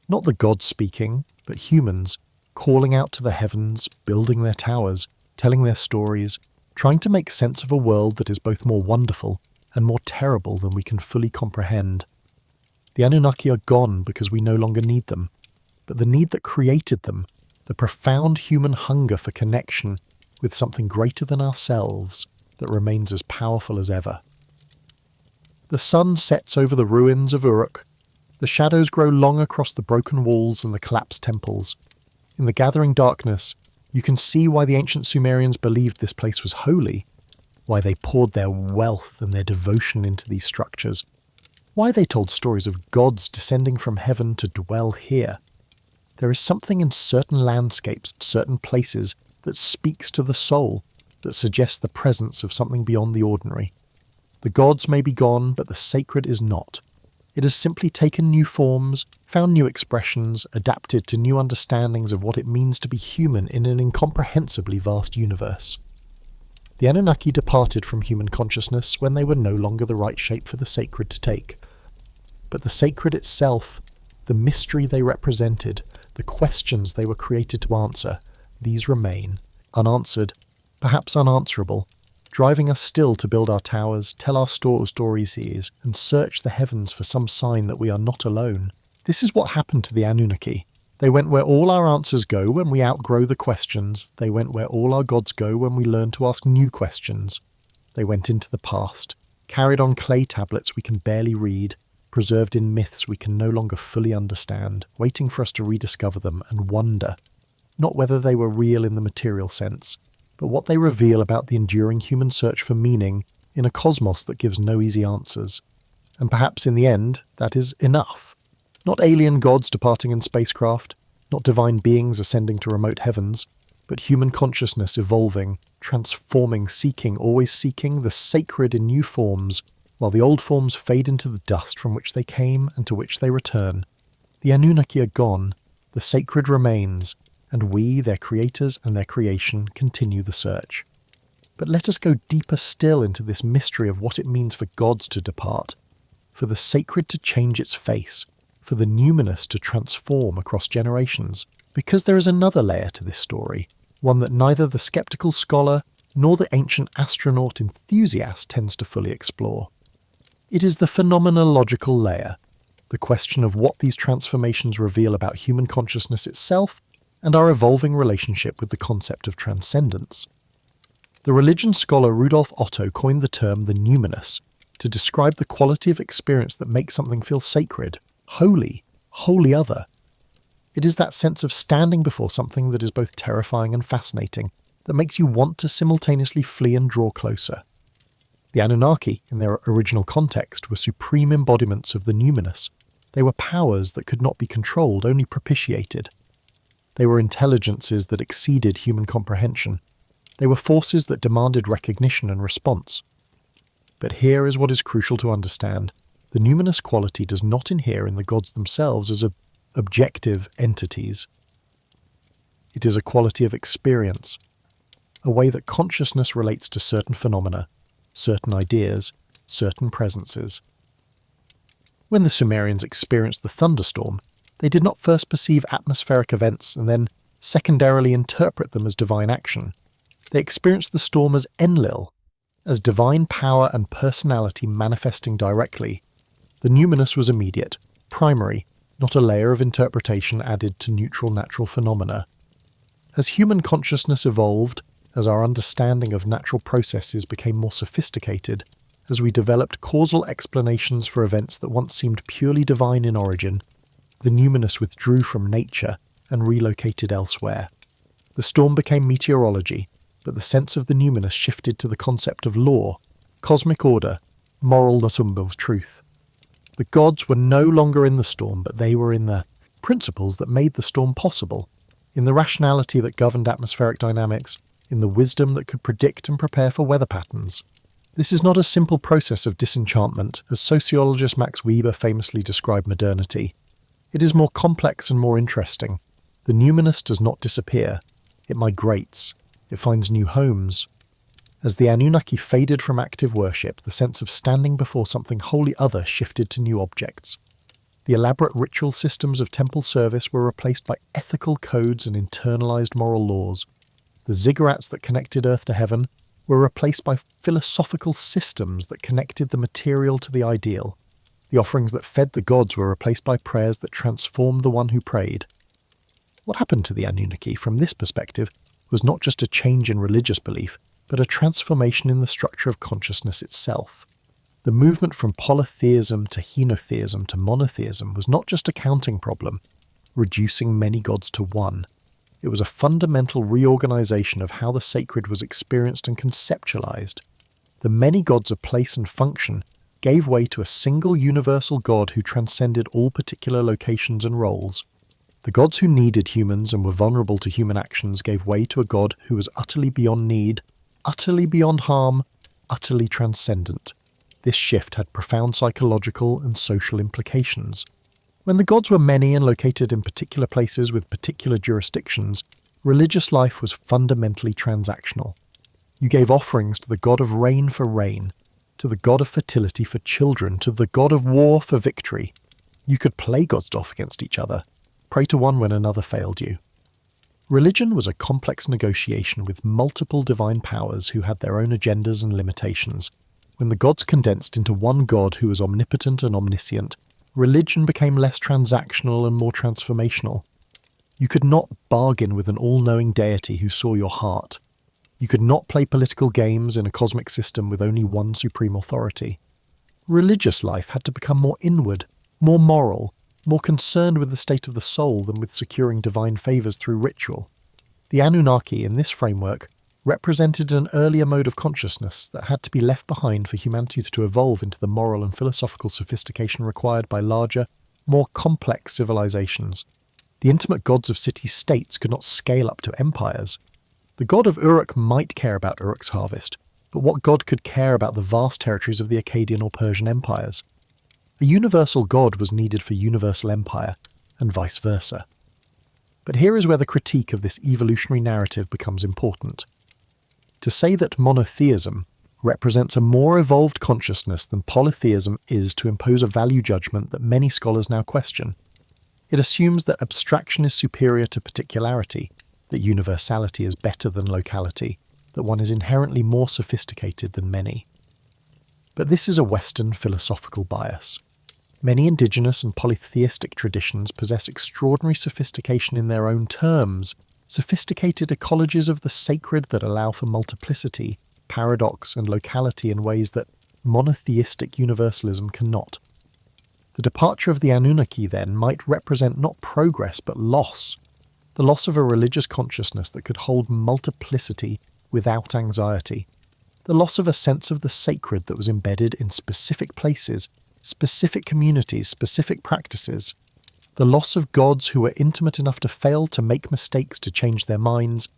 Not the gods speaking, but humans, calling out to the heavens, building their towers, telling their stories, trying to make sense of a world that is both more wonderful and more terrible than we can fully comprehend. The Anunnaki are gone because we no longer need them, but the need that created them, the profound human hunger for connection with something greater than ourselves that remains as powerful as ever. The sun sets over the ruins of Uruk. The shadows grow long across the broken walls and the collapsed temples. In the gathering darkness, you can see why the ancient Sumerians believed this place was holy, why they poured their wealth and their devotion into these structures, why they told stories of gods descending from heaven to dwell here. There is something in certain landscapes, certain places, that speaks to the soul, that suggests the presence of something beyond the ordinary. The gods may be gone, but the sacred is not. It has simply taken new forms, found new expressions, adapted to new understandings of what it means to be human in an incomprehensibly vast universe. The Anunnaki departed from human consciousness when they were no longer the right shape for the sacred to take. But the sacred itself, the mystery they represented, the questions they were created to answer, these remain, unanswered, perhaps unanswerable, driving us still to build our towers, tell our stories, and search the heavens for some sign that we are not alone. This is what happened to the Anunnaki. They went where all our answers go when we outgrow the questions. They went where all our gods go when we learn to ask new questions. They went into the past, carried on clay tablets we can barely read, preserved in myths we can no longer fully understand, waiting for us to rediscover them and wonder, not whether they were real in the material sense, but what they reveal about the enduring human search for meaning in a cosmos that gives no easy answers. And perhaps in the end, that is enough. Not alien gods departing in spacecraft, not divine beings ascending to remote heavens, but human consciousness evolving, transforming, always seeking the sacred in new forms, while the old forms fade into the dust from which they came and to which they return. The Anunnaki are gone, the sacred remains, and we, their creators and their creation, continue the search. But let us go deeper still into this mystery of what it means for gods to depart, for the sacred to change its face, for the numinous to transform across generations, because there is another layer to this story, one that neither the skeptical scholar nor the ancient astronaut enthusiast tends to fully explore. It is the phenomenological layer, the question of what these transformations reveal about human consciousness itself and our evolving relationship with the concept of transcendence. The religion scholar Rudolf Otto coined the term the numinous to describe the quality of experience that makes something feel sacred, holy, wholly other. It is that sense of standing before something that is both terrifying and fascinating, that makes you want to simultaneously flee and draw closer. The Anunnaki, in their original context, were supreme embodiments of the numinous. They were powers that could not be controlled, only propitiated. They were intelligences that exceeded human comprehension. They were forces that demanded recognition and response. But here is what is crucial to understand. The numinous quality does not inhere in the gods themselves as objective entities. It is a quality of experience, a way that consciousness relates to certain phenomena, certain ideas, certain presences. When the Sumerians experienced the thunderstorm, they did not first perceive atmospheric events and then secondarily interpret them as divine action. They experienced the storm as Enlil, as divine power and personality manifesting directly. The numinous was immediate, primary, not a layer of interpretation added to neutral natural phenomena. As human consciousness evolved, as our understanding of natural processes became more sophisticated, as we developed causal explanations for events that once seemed purely divine in origin, the numinous withdrew from nature and relocated elsewhere. The storm became meteorology, but the sense of the numinous shifted to the concept of law, cosmic order, moral truth. The gods were no longer in the storm, but they were in the principles that made the storm possible, in the rationality that governed atmospheric dynamics, in the wisdom that could predict and prepare for weather patterns. This is not a simple process of disenchantment, as sociologist Max Weber famously described modernity. It is more complex and more interesting. The numinous does not disappear. It migrates. It finds new homes. As the Anunnaki faded from active worship, the sense of standing before something wholly other shifted to new objects. The elaborate ritual systems of temple service were replaced by ethical codes and internalized moral laws. The ziggurats that connected earth to heaven were replaced by philosophical systems that connected the material to the ideal. The offerings that fed the gods were replaced by prayers that transformed the one who prayed. What happened to the Anunnaki from this perspective was not just a change in religious belief, but a transformation in the structure of consciousness itself. The movement from polytheism to henotheism to monotheism was not just a counting problem, reducing many gods to one. It was a fundamental reorganization of how the sacred was experienced and conceptualized. The many gods of place and function gave way to a single universal god who transcended all particular locations and roles. The gods who needed humans and were vulnerable to human actions gave way to a god who was utterly beyond need, utterly beyond harm, utterly transcendent. This shift had profound psychological and social implications. When the gods were many and located in particular places with particular jurisdictions, religious life was fundamentally transactional. You gave offerings to the god of rain for rain, to the god of fertility for children, to the god of war for victory. You could play gods off against each other, pray to one when another failed you. Religion was a complex negotiation with multiple divine powers who had their own agendas and limitations. When the gods condensed into one god who was omnipotent and omniscient, religion became less transactional and more transformational. You could not bargain with an all-knowing deity who saw your heart. You could not play political games in a cosmic system with only one supreme authority. Religious life had to become more inward, more moral, more concerned with the state of the soul than with securing divine favours through ritual. The Anunnaki, in this framework, represented an earlier mode of consciousness that had to be left behind for humanity to evolve into the moral and philosophical sophistication required by larger, more complex civilizations. The intimate gods of city-states could not scale up to empires. The god of Uruk might care about Uruk's harvest, but what god could care about the vast territories of the Akkadian or Persian empires? A universal god was needed for universal empire, and vice versa. But here is where the critique of this evolutionary narrative becomes important. To say that monotheism represents a more evolved consciousness than polytheism is to impose a value judgment that many scholars now question. It assumes that abstraction is superior to particularity, that universality is better than locality, that one is inherently more sophisticated than many. But this is a Western philosophical bias. Many indigenous and polytheistic traditions possess extraordinary sophistication in their own terms, sophisticated ecologies of the sacred that allow for multiplicity, paradox, and locality in ways that monotheistic universalism cannot. The departure of the Anunnaki, then, might represent not progress but loss, the loss of a religious consciousness that could hold multiplicity without anxiety, the loss of a sense of the sacred that was embedded in specific places, specific communities, specific practices, the loss of gods who were intimate enough to fail, to make mistakes, to change their minds,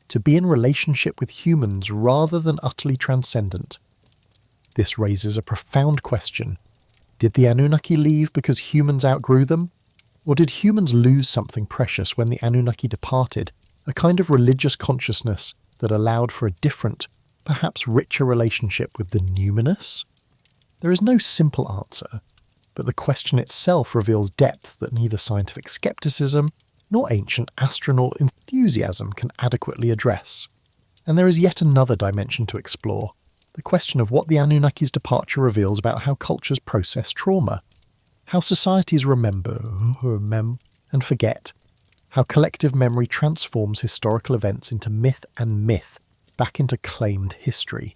to be in relationship with humans rather than utterly transcendent. This raises a profound question. Did the Anunnaki leave because humans outgrew them? Or did humans lose something precious when the Anunnaki departed, a kind of religious consciousness that allowed for a different, perhaps richer relationship with the numinous? There is no simple answer, but the question itself reveals depths that neither scientific skepticism nor ancient astronaut enthusiasm can adequately address. And there is yet another dimension to explore, the question of what the Anunnaki's departure reveals about how cultures process trauma, how societies remember and forget, how collective memory transforms historical events into myth and myth back into claimed history.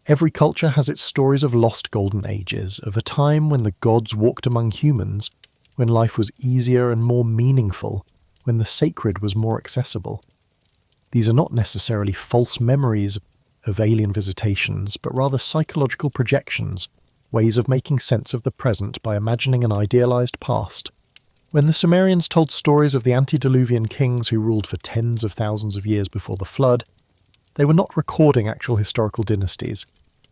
Every culture has its stories of lost golden ages, of a time when the gods walked among humans, when life was easier and more meaningful, when the sacred was more accessible. These are not necessarily false memories of alien visitations, but rather psychological projections, ways of making sense of the present by imagining an idealized past. When the Sumerians told stories of the antediluvian kings who ruled for tens of thousands of years before the flood, they were not recording actual historical dynasties.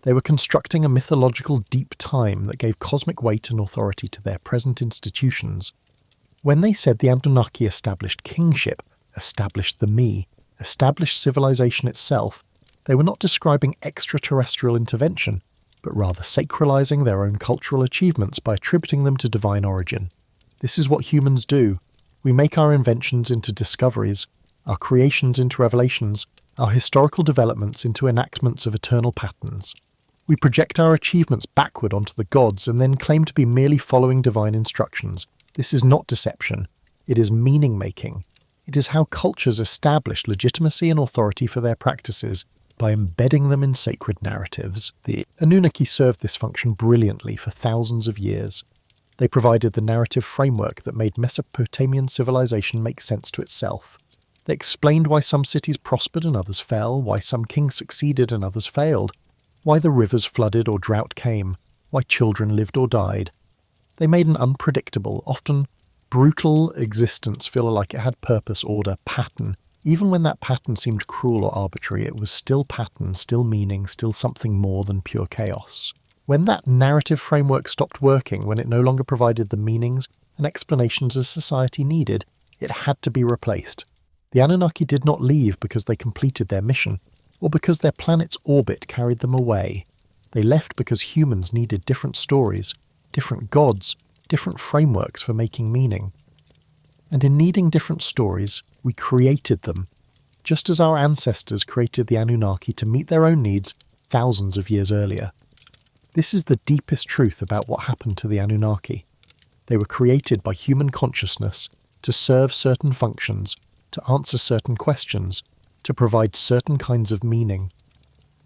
They were constructing a mythological deep time that gave cosmic weight and authority to their present institutions. When they said the Anunnaki established kingship, established the me, established civilization itself, they were not describing extraterrestrial intervention, but rather sacralizing their own cultural achievements by attributing them to divine origin. This is what humans do. We make our inventions into discoveries, our creations into revelations, our historical developments into enactments of eternal patterns. We project our achievements backward onto the gods and then claim to be merely following divine instructions. This is not deception. It is meaning-making. It is how cultures establish legitimacy and authority for their practices by embedding them in sacred narratives. The Anunnaki served this function brilliantly for thousands of years. They provided the narrative framework that made Mesopotamian civilization make sense to itself. They explained why some cities prospered and others fell, why some kings succeeded and others failed, why the rivers flooded or drought came, why children lived or died. They made an unpredictable, often brutal existence feel like it had purpose, order, pattern. Even when that pattern seemed cruel or arbitrary, it was still pattern, still meaning, still something more than pure chaos. When that narrative framework stopped working, when it no longer provided the meanings and explanations a society needed, it had to be replaced. The Anunnaki did not leave because they completed their mission, or because their planet's orbit carried them away. They left because humans needed different stories, different gods, different frameworks for making meaning. And in needing different stories, we created them, just as our ancestors created the Anunnaki to meet their own needs thousands of years earlier. This is the deepest truth about what happened to the Anunnaki. They were created by human consciousness to serve certain functions, to answer certain questions, to provide certain kinds of meaning.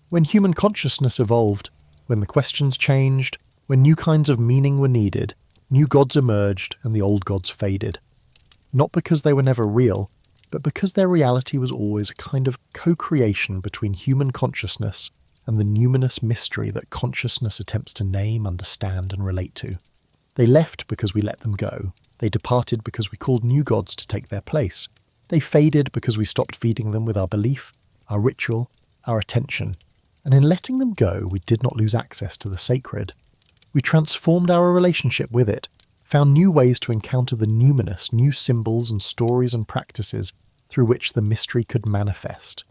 When human consciousness evolved, when the questions changed, when new kinds of meaning were needed, new gods emerged and the old gods faded. Not because they were never real, but because their reality was always a kind of co-creation between human consciousness and the numinous mystery that consciousness attempts to name, understand, and relate to. They left because we let them go. They departed because we called new gods to take their place. They faded because we stopped feeding them with our belief, our ritual, our attention. And in letting them go, we did not lose access to the sacred. We transformed our relationship with it, found new ways to encounter the numinous, new symbols and stories and practices through which the mystery could manifest.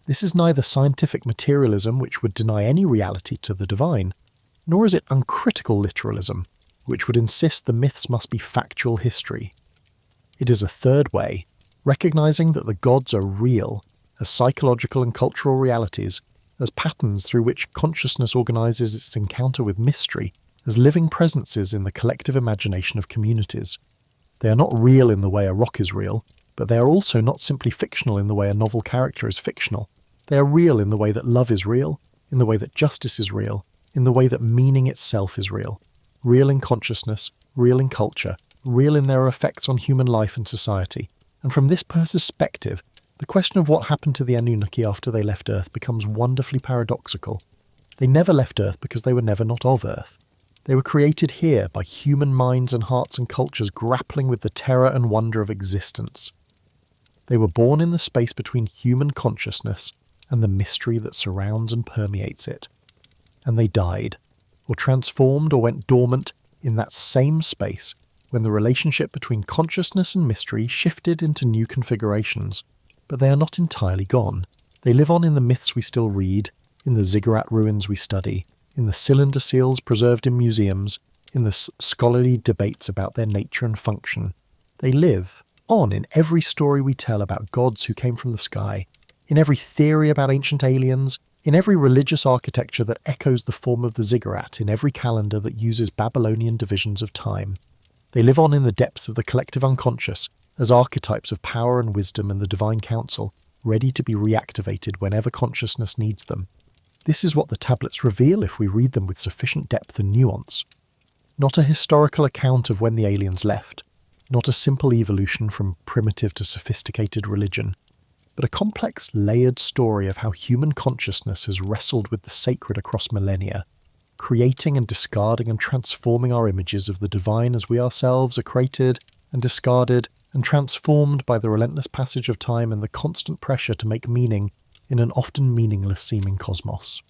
This is neither scientific materialism, which would deny any reality to the divine, nor is it uncritical literalism, which would insist the myths must be factual history. It is a third way, recognizing that the gods are real, as psychological and cultural realities, as patterns through which consciousness organizes its encounter with mystery, as living presences in the collective imagination of communities. They are not real in the way a rock is real, but they are also not simply fictional in the way a novel character is fictional. They are real in the way that love is real, in the way that justice is real, in the way that meaning itself is real. Real in consciousness, real in culture, real in their effects on human life and society. And from this perspective, the question of what happened to the Anunnaki after they left Earth becomes wonderfully paradoxical. They never left Earth because they were never not of Earth. They were created here by human minds and hearts and cultures grappling with the terror and wonder of existence. They were born in the space between human consciousness and the mystery that surrounds and permeates it. And they died, or transformed or went dormant in that same space when the relationship between consciousness and mystery shifted into new configurations. But they are not entirely gone. They live on in the myths we still read, in the ziggurat ruins we study, in the cylinder seals preserved in museums, in the scholarly debates about their nature and function. They live on in every story we tell about gods who came from the sky, in every theory about ancient aliens, in every religious architecture that echoes the form of the ziggurat, in every calendar that uses Babylonian divisions of time. They live on in the depths of the collective unconscious, as archetypes of power and wisdom and the divine counsel, ready to be reactivated whenever consciousness needs them. This is what the tablets reveal if we read them with sufficient depth and nuance. Not a historical account of when the aliens left, not a simple evolution from primitive to sophisticated religion, but a complex, layered story of how human consciousness has wrestled with the sacred across millennia, creating and discarding and transforming our images of the divine as we ourselves are created and discarded and transformed by the relentless passage of time and the constant pressure to make meaning in an often meaningless seeming cosmos.